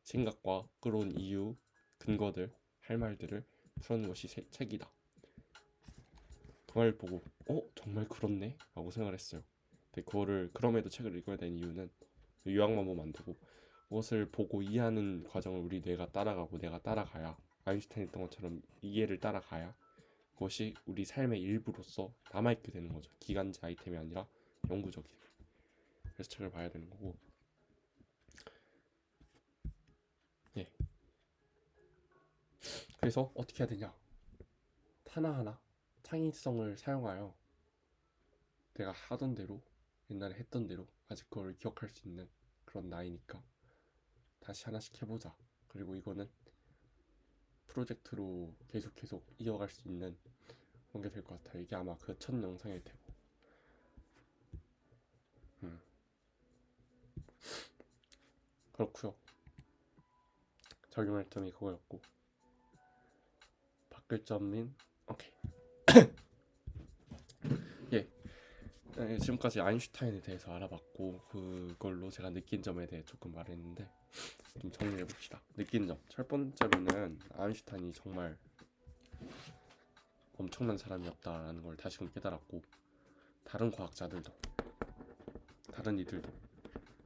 생각과 끌어온 이유, 근거들, 할 말들을 풀어낸 것이 책이다. 그 말을 보고 정말 그렇네? 라고 생각을 했어요. 근데 그거를 그럼에도 책을 읽어야 되는 이유는 요약만 보면 안 되고 그것을 보고 이해하는 과정을 우리 뇌가 따라가고 내가 따라가야, 아인슈타인 했던 것처럼 이해를 따라가야 그것이 우리 삶의 일부로서 남아있게 되는 거죠. 기간제 아이템이 아니라 영구적인. 그래서 책을 봐야 되는 거고, 예. 그래서 어떻게 해야 되냐? 하나하나 창의성을 사용하여 내가 하던 대로, 옛날에 했던 대로 아직 그걸 기억할 수 있는 그런 나이니까 다시 하나씩 해보자. 그리고 이거는 프로젝트로 계속 이어갈 수 있는 그런 게 될 것 같아요. 이게 아마 그 첫 영상일 테고. 그렇고요. 적용할 점이 그거였고, 바꿀 점인 오케이. 예. 지금까지 아인슈타인에 대해서 알아봤고 그걸로 제가 느낀 점에 대해 조금 말했는데 좀 정리해 봅시다. 느낀 점. 첫 번째로는 아인슈타인이 정말 엄청난 사람이었다라는 걸 다시금 깨달았고, 다른 과학자들도, 다른 이들도,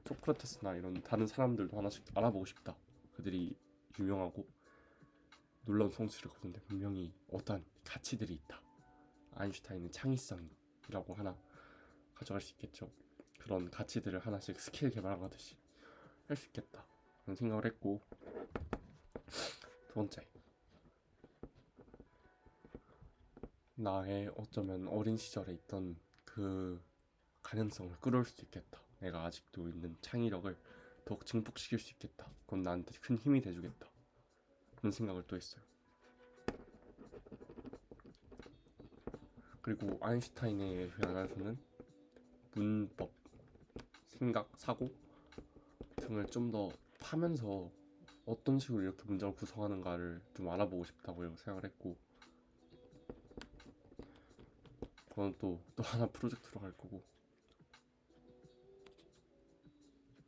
소크라테스나 이런 다른 사람들도 하나씩 알아보고 싶다. 그들이 유명하고 놀라운 성취를 거둔데 분명히 어떠한 가치들이 있다. 아인슈타인은 창의성이라고 하나 가져갈 수 있겠죠. 그런 가치들을 하나씩 스킬 개발하듯이 할 수 있겠다 그런 생각을 했고, 두 번째, 나의 어쩌면 어린 시절에 있던 그 가능성을 끌어올 수 있겠다. 내가 아직도 있는 창의력을 더욱 증폭시킬 수 있겠다. 그건 나한테 큰 힘이 돼주겠다. 그런 생각을 또 했어요. 그리고 아인슈타인에 관해서는 문법, 생각, 사고 등을 좀 더 파면서 어떤 식으로 이렇게 문장을 구성하는가를 좀 알아보고 싶다고 생각을 했고, 그건 또 하나 프로젝트로 갈 거고,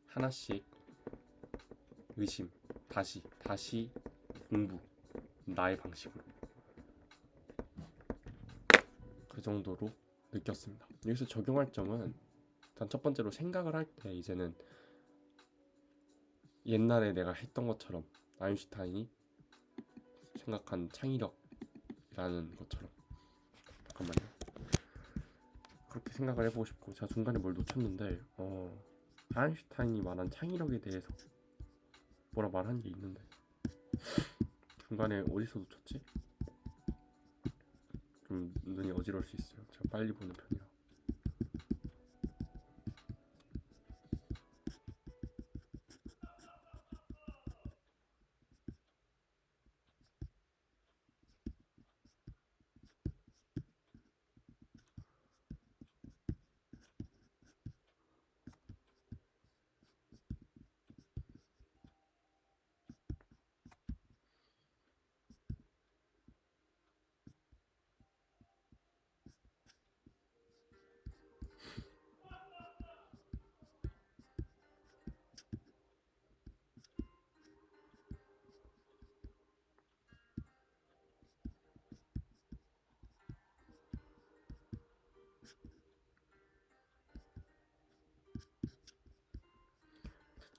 하나씩 의심, 다시 공부, 나의 방식으로, 그 정도로 느꼈습니다. 여기서 적용할 점은 일단 첫 번째로 생각을 할 때 이제는 옛날에 내가 했던 것처럼 아인슈타인이 생각한 창의력이라는 라는 것처럼. 잠깐만요. 그렇게 생각을 해보고 싶고, 제가 중간에 뭘 놓쳤는데 아인슈타인이 말한 창의력에 대해서 뭐라 말한 게 있는데 중간에 어디서 놓쳤지? 좀 눈이 어지러울 수 있어요. 제가 빨리 보는 편이라.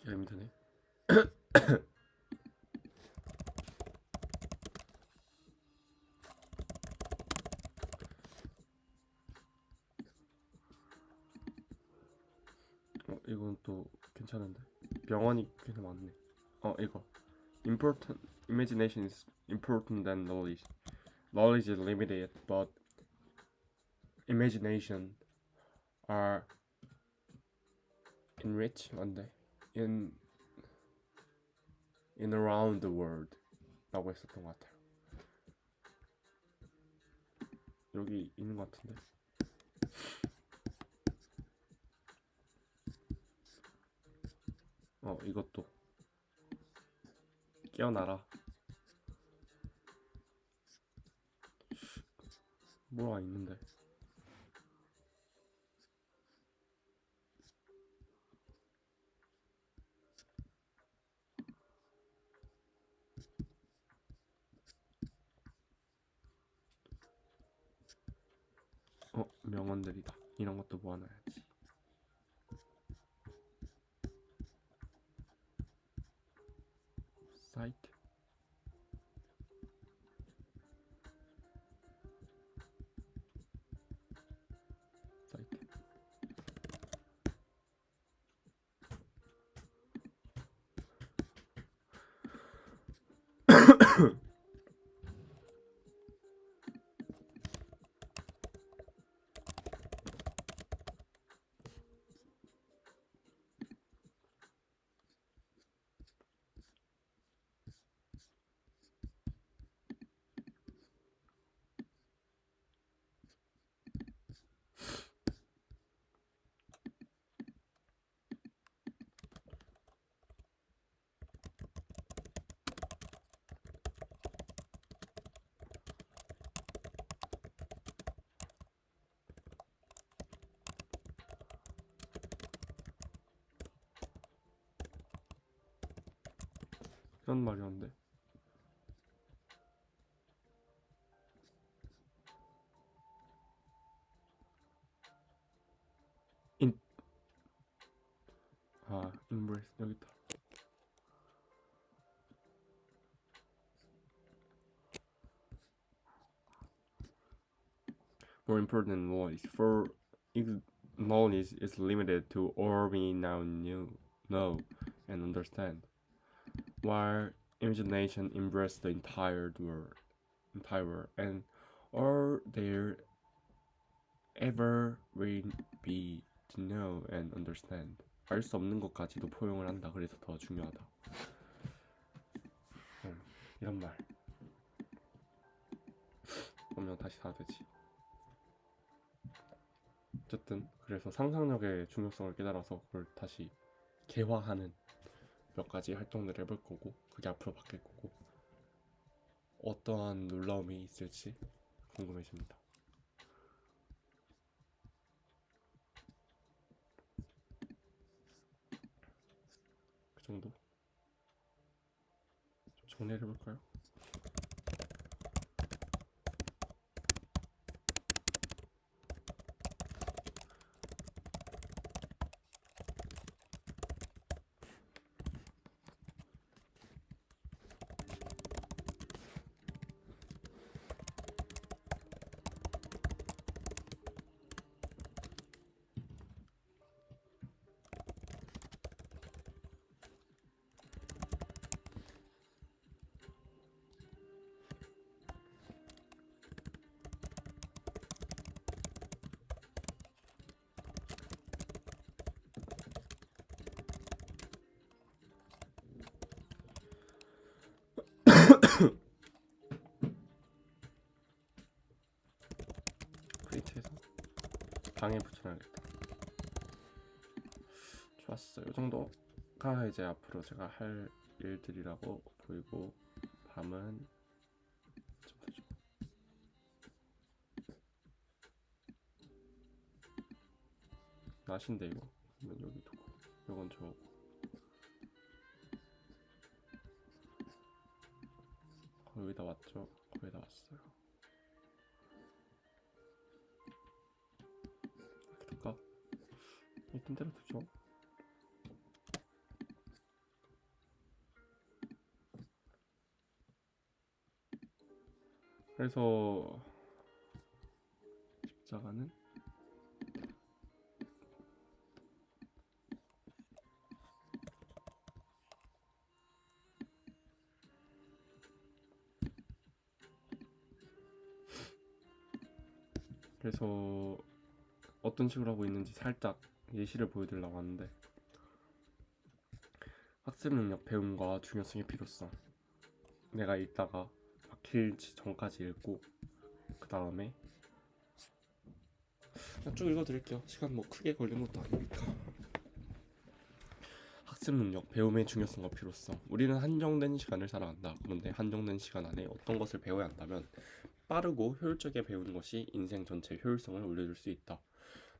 듣기가 힘드네. 이건 또 괜찮은데. 병원이 꽤 많네. 이거 important imagination is important than knowledge. Knowledge is limited, but imagination are enriched in around the world 라고 했었던 것 같아요. 여기 있는 것 같은데. 이것도 깨어나라. 뭐가 있는데. 명언들이다. 이런 것도 모아놔야지. 사이트. 이런 말이었는데. embrace 여기 있다. More important than knowledge, for knowledge is limited to all we now know and understand, while imagination embraces the entire world, and all there ever will be to know and understand. 알 수 없는 것까지도 포용을 한다. 그래서 더 중요하다. 이런 말. 그러면 다시 다 되지. 어쨌든 그래서 상상력의 중요성을 깨달아서 그걸 다시 개화하는 몇 가지 활동들을 해볼 거고, 그게 앞으로 바뀔 거고, 어떠한 놀라움이 있을지 궁금해집니다. 그 정도? 좀 정리를 해볼까요? 프린트해서 방에 붙여놔야겠다. 좋았어. 이 정도가 이제 앞으로 제가 할 일들이라고 보이고, 밤은 좀 되죠. 낫인데 이거. 그러면 여기 두고, 이건 저거. 거의 다 왔죠? 거의 다 왔어요. 이렇게 둘까? 있던 대로 두죠. 그래서 십자가는 그래서 어떤 식으로 하고 있는지 살짝 예시를 보여드리려고 하는데, 학습 능력 배움과 중요성의 필요성, 내가 읽다가 막힐지 전까지 읽고 그 다음에 쭉 읽어드릴게요. 시간 뭐 크게 걸린 것도 아니니까. 학습 능력, 배움의 중요성과 필요성. 우리는 한정된 시간을 살아간다. 그런데 한정된 시간 안에 어떤 것을 배워야 한다면 빠르고 효율적에 배우는 것이 인생 전체의 효율성을 올려줄 수 있다.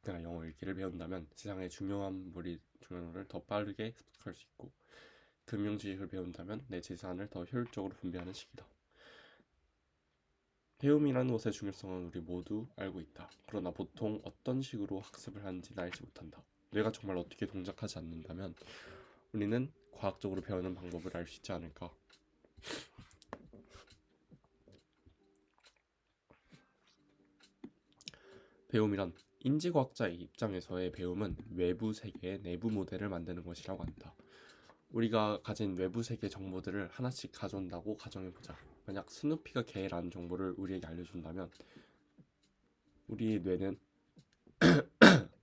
내가 영어 읽기를 배운다면 세상의 중요한 중요를 더 빠르게 습득할 수 있고, 금융 지식을 배운다면 내 재산을 더 효율적으로 분배하는 시기다. 배움이라는 것의 중요성은 우리 모두 알고 있다. 그러나 보통 어떤 식으로 학습을 하는지는 알지 못한다. 뇌가 정말 어떻게 동작하지 않는다면 우리는 과학적으로 배우는 방법을 알 수 있지 않을까. 배움이란 인지과학자의 입장에서의 배움은 외부 세계의 내부 모델을 만드는 것이라고 한다. 우리가 가진 외부 세계 정보들을 하나씩 가져온다고 가정해보자. 만약 스누피가 개라는 정보를 우리에게 알려준다면 우리의 뇌는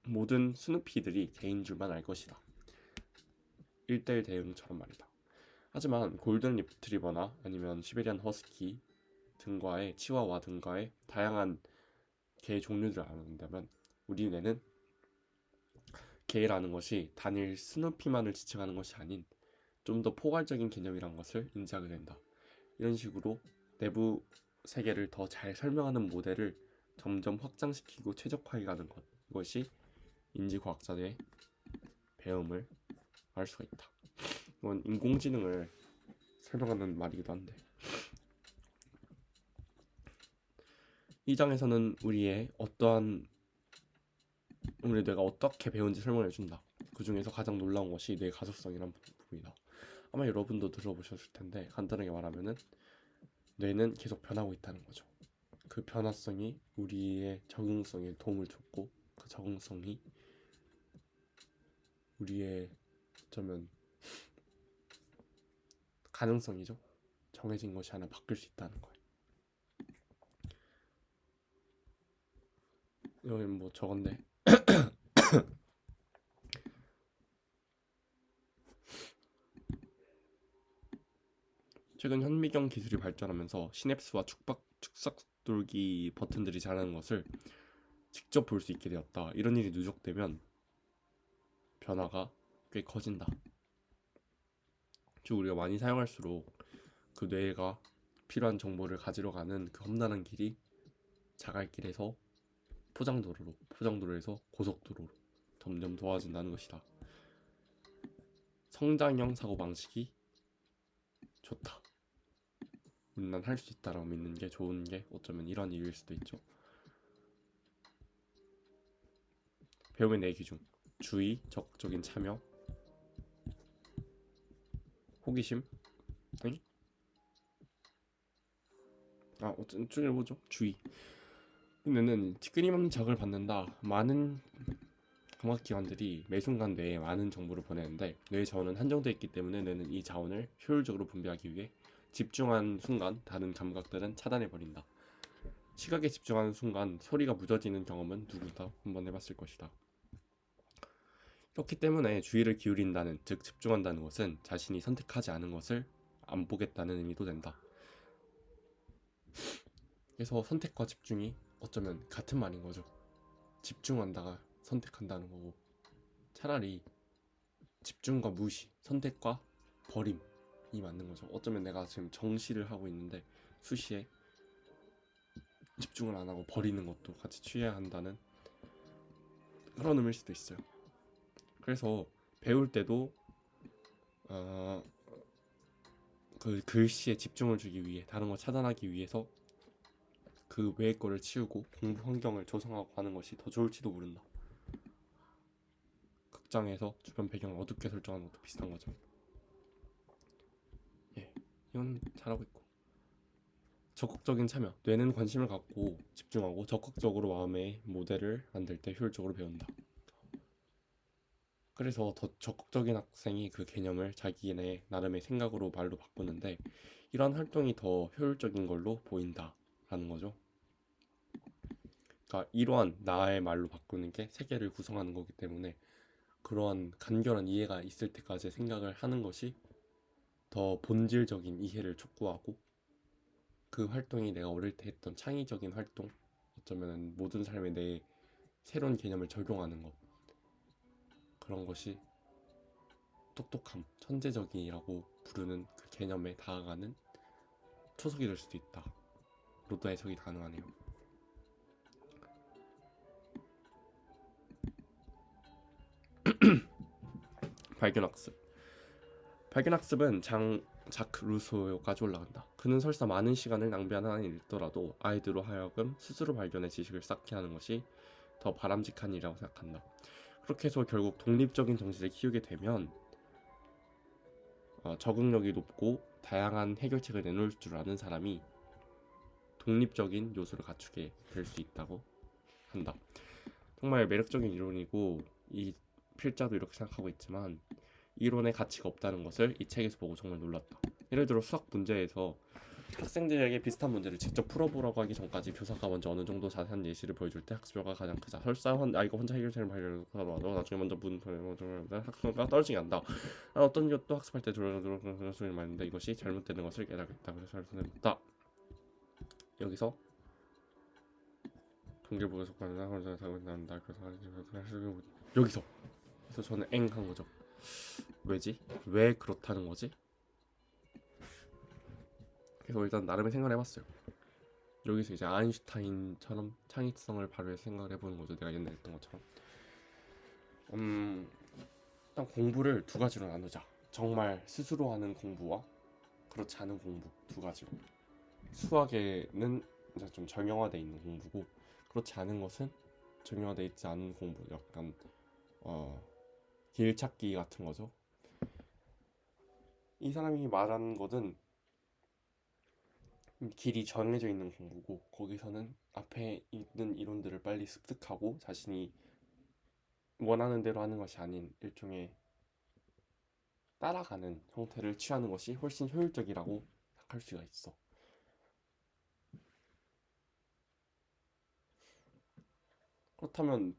모든 스누피들이 개인 줄만 알 것이다. 1:1 대응처럼 말이다. 하지만 골든 리트리버나 아니면 시베리안 허스키 등과의 치와와 등과의 다양한 개 종류들을 알아낸다면 우리 뇌는 개라는 것이 단일 스누피만을 지칭하는 것이 아닌 좀 더 포괄적인 개념이란 것을 인지하게 된다. 이런 식으로 내부 세계를 더 잘 설명하는 모델을 점점 확장시키고 최적화해가는 것, 이것이 인지과학자의 배움을 알 수가 있다. 이건 인공지능을 설명하는 말이기도 한데, 이 장에서는 우리 뇌가 어떻게 배운지 설명해 준다. 그 중에서 가장 놀라운 것이 뇌 가소성이란 부분이다. 아마 여러분도 들어보셨을 텐데, 간단하게 말하면은 뇌는 계속 변하고 있다는 거죠. 그 변화성이 우리의 적응성에 도움을 줬고, 그 적응성이 우리의 어쩌면 가능성이죠. 정해진 것이 하나 바뀔 수 있다는 거예요. 여기 뭐 저건데 최근 현미경 기술이 발전하면서 시냅스와 축삭돌기 버튼들이 자라는 것을 직접 볼 수 있게 되었다. 이런 일이 누적되면 변화가 꽤 커진다. 즉 우리가 많이 사용할수록 그 뇌가 필요한 정보를 가지러 가는 그 험난한 길이 자갈길에서 포장도로에서 고속도로로 점점 도와진다는 것이다. 성장형 사고방식이 좋다. 난 할 수 있다라고 믿는 게 좋은 게 어쩌면 이런 이유일 수도 있죠. 배움의 4기준: 주의, 적극적인 참여, 호기심, 어쨌든 쭉 읽어보죠. 주의. 뇌는 끊임없는 자극을 받는다. 많은 감각기관들이 매 순간 뇌에 많은 정보를 보내는데 뇌의 자원은 한정되어 있기 때문에 뇌는 이 자원을 효율적으로 분배하기 위해 집중한 순간 다른 감각들은 차단해버린다. 시각에 집중하는 순간 소리가 무뎌지는 경험은 누구나 한번 해봤을 것이다. 그렇기 때문에 주의를 기울인다는, 즉 집중한다는 것은 자신이 선택하지 않은 것을 안 보겠다는 의미도 된다. 그래서 선택과 집중이 어쩌면 같은 말인 거죠. 집중한다가 선택한다는 거고, 차라리 집중과 무시, 선택과 버림이 맞는 거죠. 어쩌면 내가 지금 정시를 하고 있는데 수시에 집중을 안 하고 버리는 것도 같이 취해야 한다는 그런 의미일 수도 있어요. 그래서 배울 때도 그 글씨에 집중을 주기 위해, 다른 거 차단하기 위해서 그 외의 거를 치우고 공부 환경을 조성하고 하는 것이 더 좋을지도 모른다. 극장에서 주변 배경을 어둡게 설정하는 것도 비슷한 거죠. 예, 이건 잘하고 있고. 적극적인 참여. 뇌는 관심을 갖고 집중하고 적극적으로 마음의 모델을 만들 때 효율적으로 배운다. 그래서 더 적극적인 학생이 그 개념을 자기네 나름의 생각으로 말로 바꾸는데, 이런 활동이 더 효율적인 걸로 보인다라는 거죠. 그러니까 이러한 나의 말로 바꾸는 게 세계를 구성하는 거기 때문에, 그러한 간결한 이해가 있을 때까지 생각을 하는 것이 더 본질적인 이해를 촉구하고, 그 활동이 내가 어릴 때 했던 창의적인 활동, 어쩌면 모든 삶에 내 새로운 개념을 적용하는 것, 그런 것이 똑똑함, 천재적이라고 부르는 그 개념에 다가가는 초석이 될 수도 있다. 로또 해석이 가능하네요. 발견학습. 발견학습은 자크 루소까지 올라간다. 그는 설사 많은 시간을 낭비하는 한이 있더라도 아이들로 하여금 스스로 발견해 지식을 쌓게 하는 것이 더 바람직한 일이라고 생각한다. 그렇게 해서 결국 독립적인 정신을 키우게 되면 적응력이 높고 다양한 해결책을 내놓을 줄 아는 사람이 독립적인 요소를 갖추게 될 수 있다고 한다. 정말 매력적인 이론이고, 이 필자도 이렇게 생각하고 있지만 이론의 가치가 없다는 것을 이 책에서 보고 정말 놀랐다. 예를 들어 수학 문제에서 학생들에게 비슷한 문제를 직접 풀어보라고 하기 전까지 교사가 먼저 어느 정도 자세한 예시를 보여줄 때 학습 효과가 가장 크다. 설사 아이가 혼자 해결책을 발견하더라도 나중에 먼저 학습가 떨어지게 한다. 어떤 것도 학습할 때 그런 소리를 말했는데 이것이 잘못되는 것을 깨닫겠다. 그래서 잘못됐다. 여기서 동계부에 속하는 혼자 사고 난다. 여기서 그래서 저는 한 거죠. 왜지? 왜 그렇다는 거지? 그래서 일단 나름의 생각을 해봤어요. 여기서 이제 아인슈타인처럼 창의성을 발휘해서 생각을 해보는 거죠. 내가 옛날에 했던 것처럼. 일단 공부를 두 가지로 나누자. 정말 스스로 하는 공부와 그렇지 않은 공부, 두 가지로. 수학에는 이제 좀 정형화되어 있는 공부고, 그렇지 않은 것은 정형화되어 있지 않은 공부. 약간 길 찾기 같은 거죠. 이 사람이 말하는 것은 길이 정해져 있는 공부고, 거기서는 앞에 있는 이론들을 빨리 습득하고 자신이 원하는 대로 하는 것이 아닌 일종의 따라가는 형태를 취하는 것이 훨씬 효율적이라고 생각할 수가 있어. 그렇다면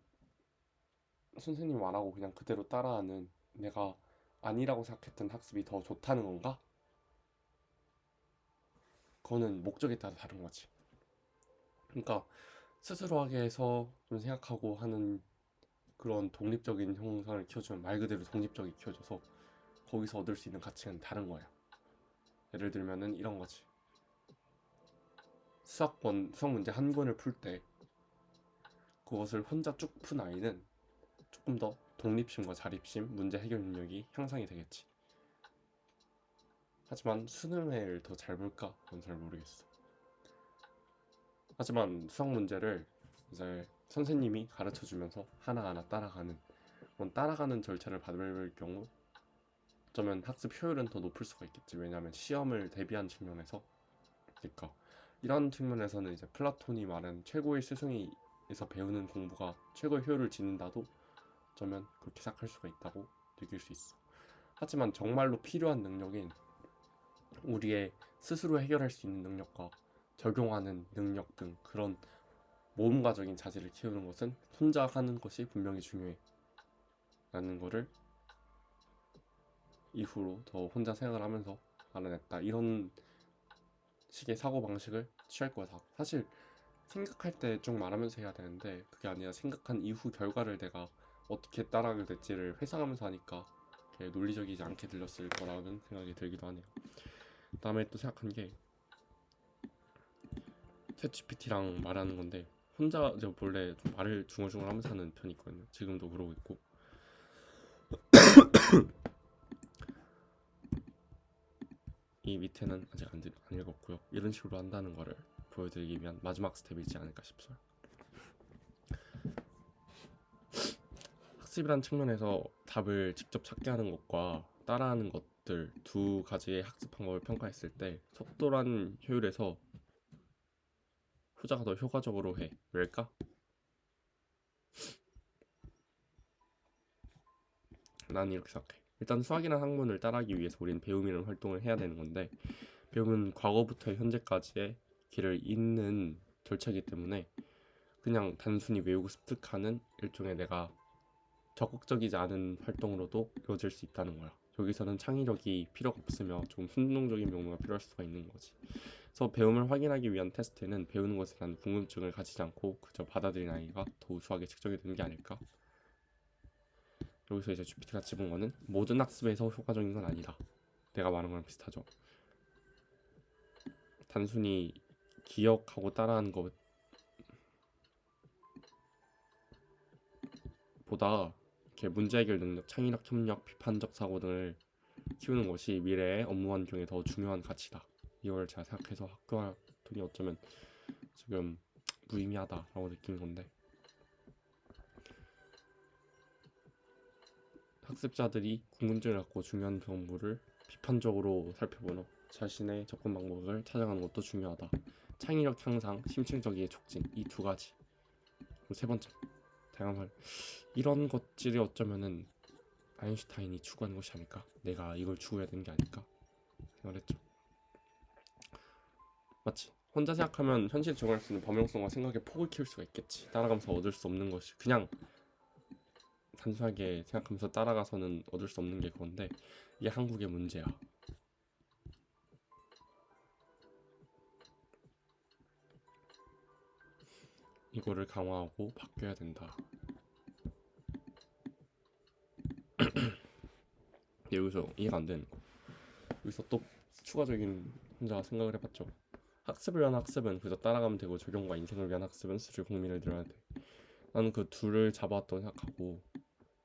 선생님이 말하고 그냥 그대로 따라하는, 내가 아니라고 생각했던 학습이 더 좋다는 건가? 그거는 목적에 따라 다른 거지. 그러니까 스스로 하게 해서 좀 생각하고 하는 그런 독립적인 형상을 키워주면, 말 그대로 독립적이 키워줘서 거기서 얻을 수 있는 가치는 다른 거야. 예를 들면은 이런 거지. 수학 문제 한 권을 풀 때 그것을 혼자 쭉 푼 아이는 조금 더 독립심과 자립심, 문제 해결 능력이 향상이 되겠지. 하지만 수능을 더 잘 볼까? 그건 잘 모르겠어. 하지만 수학 문제를 이제 선생님이 가르쳐주면서 하나하나 따라가는, 그런 따라가는 절차를 밟을 경우 어쩌면 학습 효율은 더 높을 수가 있겠지. 왜냐하면 시험을 대비한 측면에서. 그러니까 이런 측면에서는 이제 플라톤이 말한 최고의 스승에서 배우는 공부가 최고의 효율을 지닌다도 어쩌면 그렇게 생각할 수가 있다고 느낄 수 있어. 하지만 정말로 필요한 능력인 우리의 스스로 해결할 수 있는 능력과 적용하는 능력 등 그런 모험가적인 자질을 키우는 것은 혼자 하는 것이 분명히 중요해 라는 거를 이후로 더 혼자 생각을 하면서 알아냈다. 이런 식의 사고 방식을 취할 거다. 사실 생각할 때 쭉 말하면서 해야 되는데 그게 아니라 생각한 이후 결과를 내가 어떻게 따라가게 될지를 회상하면서 하니까 그게 논리적이지 않게 들렸을 거라는 생각이 들기도 하네요. 다음에 또 생각한 게 챗GPT랑 말하는 건데 혼자 저 원래 좀 말을 중얼중얼 하면서 하는 편이 있거든요. 지금도 그러고 있고 이 밑에는 아직 안 읽었고요. 이런 식으로 한다는 거를 보여드리기 위한 마지막 스텝이지 않을까 싶어요. 학습이란 측면에서 답을 직접 찾게 하는 것과 따라하는 것들 두 가지의 학습 방법을 평가했을 때 속도란 효율에서 후자가 더 효과적으로 해. 왜일까? 난 이렇게 생각해. 일단 수학이라는 학문을 따라하기 위해서 우리는 배움이라는 활동을 해야 되는 건데 배움은 과거부터 현재까지의 길을 잇는 절차이기 때문에 그냥 단순히 외우고 습득하는 일종의 내가 적극적이지 않은 활동으로도 이루어질 수 있다는 거야. 여기서는 창의력이 필요가 없으며 좀 순동적인 명료가 필요할 수가 있는 거지. 그래서 배움을 확인하기 위한 테스트는 배우는 것에 대한 궁금증을 가지지 않고 그저 받아들인 아이가 더 우수하게 측정이 되는 게 아닐까? 여기서 이제 GPT가 집은 거는 모든 학습에서 효과적인 건 아니다. 내가 말한 거랑 비슷하죠. 단순히 기억하고 따라하는 것보다 이렇게 문제 해결 능력, 창의력, 협력, 비판적 사고 등을 키우는 것이 미래의 업무 환경에 더 중요한 가치다. 이걸 제가 생각해서 학교 활동이 어쩌면 지금 무의미하다라고 느낀 건데 학습자들이 궁금증을 갖고 중요한 정보를 비판적으로 살펴보는 자신의 접근 방법을 찾아가는 것도 중요하다. 창의력 향상, 심층적 이해 촉진 이 두 가지. 그리고 세 번째, 다양한 이런 것들이 어쩌면은 아인슈타인이 추구하는 것이 아닐까? 내가 이걸 추구해야 되는 게 아닐까? 생각을 했죠. 맞지? 혼자 생각하면 현실 적용할 수 있는 범용성과 생각의 폭을 키울 수가 있겠지. 따라가면서 얻을 수 없는 것이 그냥 단순하게 생각하면서 따라가서는 얻을 수 없는 게 그건데 이게 한국의 문제야. 이거를 강화하고 바뀌어야 된다. 여기서 이해가 안 되는 거. 여기서 또 추가적인 혼자 생각을 해봤죠. 학습을 위한 학습은 그저 따라가면 되고 적용과 인생을 위한 학습은 수를 국민을 들어야 돼. 나는 그 둘을 잡아왔다고 생각하고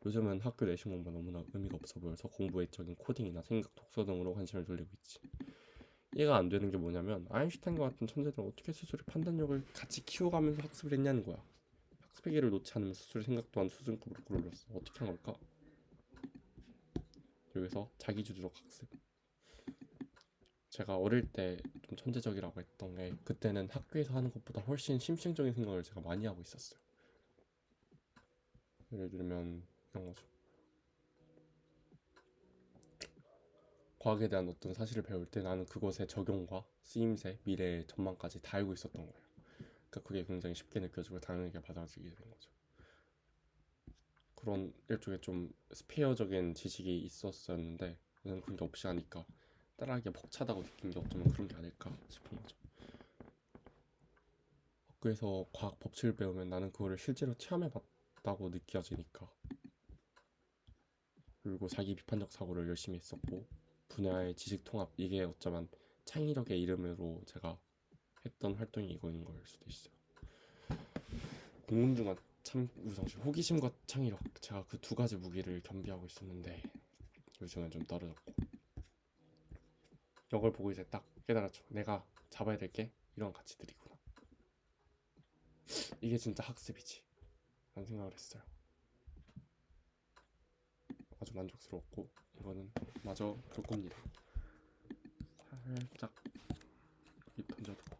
요즘은 학교 내신 공부가 너무나 의미가 없어 보여서 공부 외적인 코딩이나 생각 독서 등으로 관심을 돌리고 있지. 이해가 안 되는 게 뭐냐면 아인슈타인과 같은 천재들은 어떻게 스스로의 판단력을 같이 키워가면서 학습을 했냐는 거야. 학습의 길을 놓지 않으면 스스로의 생각 또한 수준급으로 끌어올렸어. 어떻게 한 걸까? 여기서 자기주도적 학습. 제가 어릴 때 좀 천재적이라고 했던 게 그때는 학교에서 하는 것보다 훨씬 심층적인 생각을 제가 많이 하고 있었어요. 예를 들면 이런 거죠. 과학에 대한 어떤 사실을 배울 때 나는 그것의 적용과 쓰임새, 미래의 전망까지 다 알고 있었던 거예요. 그러니까 그게 굉장히 쉽게 느껴지고 당연하게 받아들이게 된 거죠. 그런 일종의 좀 스페어적인 지식이 있었었는데 저는 그런 게 없이 하니까 따라하기가 벅차다고 느낀 게 어쩌면 그런 게 아닐까 싶은 거죠. 학교에서 과학 법칙을 배우면 나는 그거를 실제로 체험해봤다고 느껴지니까. 그리고 자기 비판적 사고를 열심히 했었고 분야의 지식 통합 이게 어쩌면 창의력의 이름으로 제가 했던 활동이 이거인 걸 수도 있어요. 궁금증과 참 우성심, 호기심과 창의력 제가 그 두 가지 무기를 겸비하고 있었는데 요즘은 좀 떨어졌고 이걸 보고 이제 딱 깨달았죠. 내가 잡아야 될 게 이런 가치들이구나. 이게 진짜 학습이지 라는 생각을 했어요. 아주 만족스러웠고 이거는 마저 볼 겁니다. 살짝 입 던져두고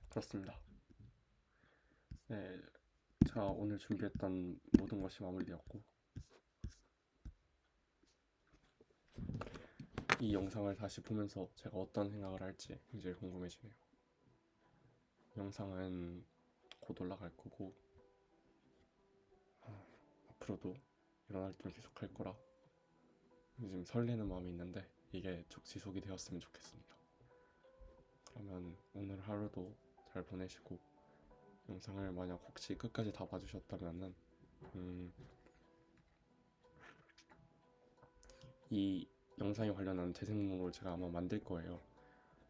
그렇습니다. 네, 자 오늘 준비했던 모든 것이 마무리되었고 이 영상을 다시 보면서 제가 어떤 생각을 할지 굉장히 궁금해지네요. 영상은 곧 올라갈 거고 앞으로도 이런 활동 계속 할 거라 지금 설레는 마음이 있는데 이게 쭉 지속이 되었으면 좋겠습니다. 그러면 오늘 하루도 잘 보내시고 영상을 만약 혹시 끝까지 다 봐주셨다면은 이 영상에 관련한 재생목을 제가 아마 만들 거예요.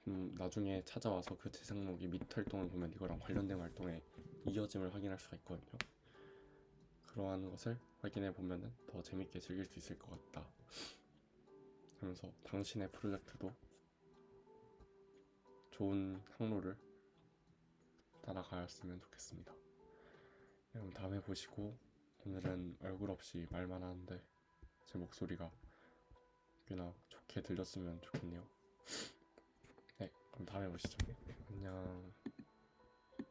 나중에 찾아와서 그 재생목이 밑 활동을 보면 이거랑 관련된 활동에 이어짐을 확인할 수가 있거든요. 그러한 것을 확인해 보면은 더 재밌게 즐길 수 있을 것 같다 하면서 당신의 프로젝트도 좋은 항로를 따라가였으면 좋겠습니다. 여러분 다음에 보시고, 오늘은 얼굴 없이 말만 하는데 제 목소리가 꽤나 좋게 들렸으면 좋겠네요. 네, 그럼 다음에 보시죠. 안녕.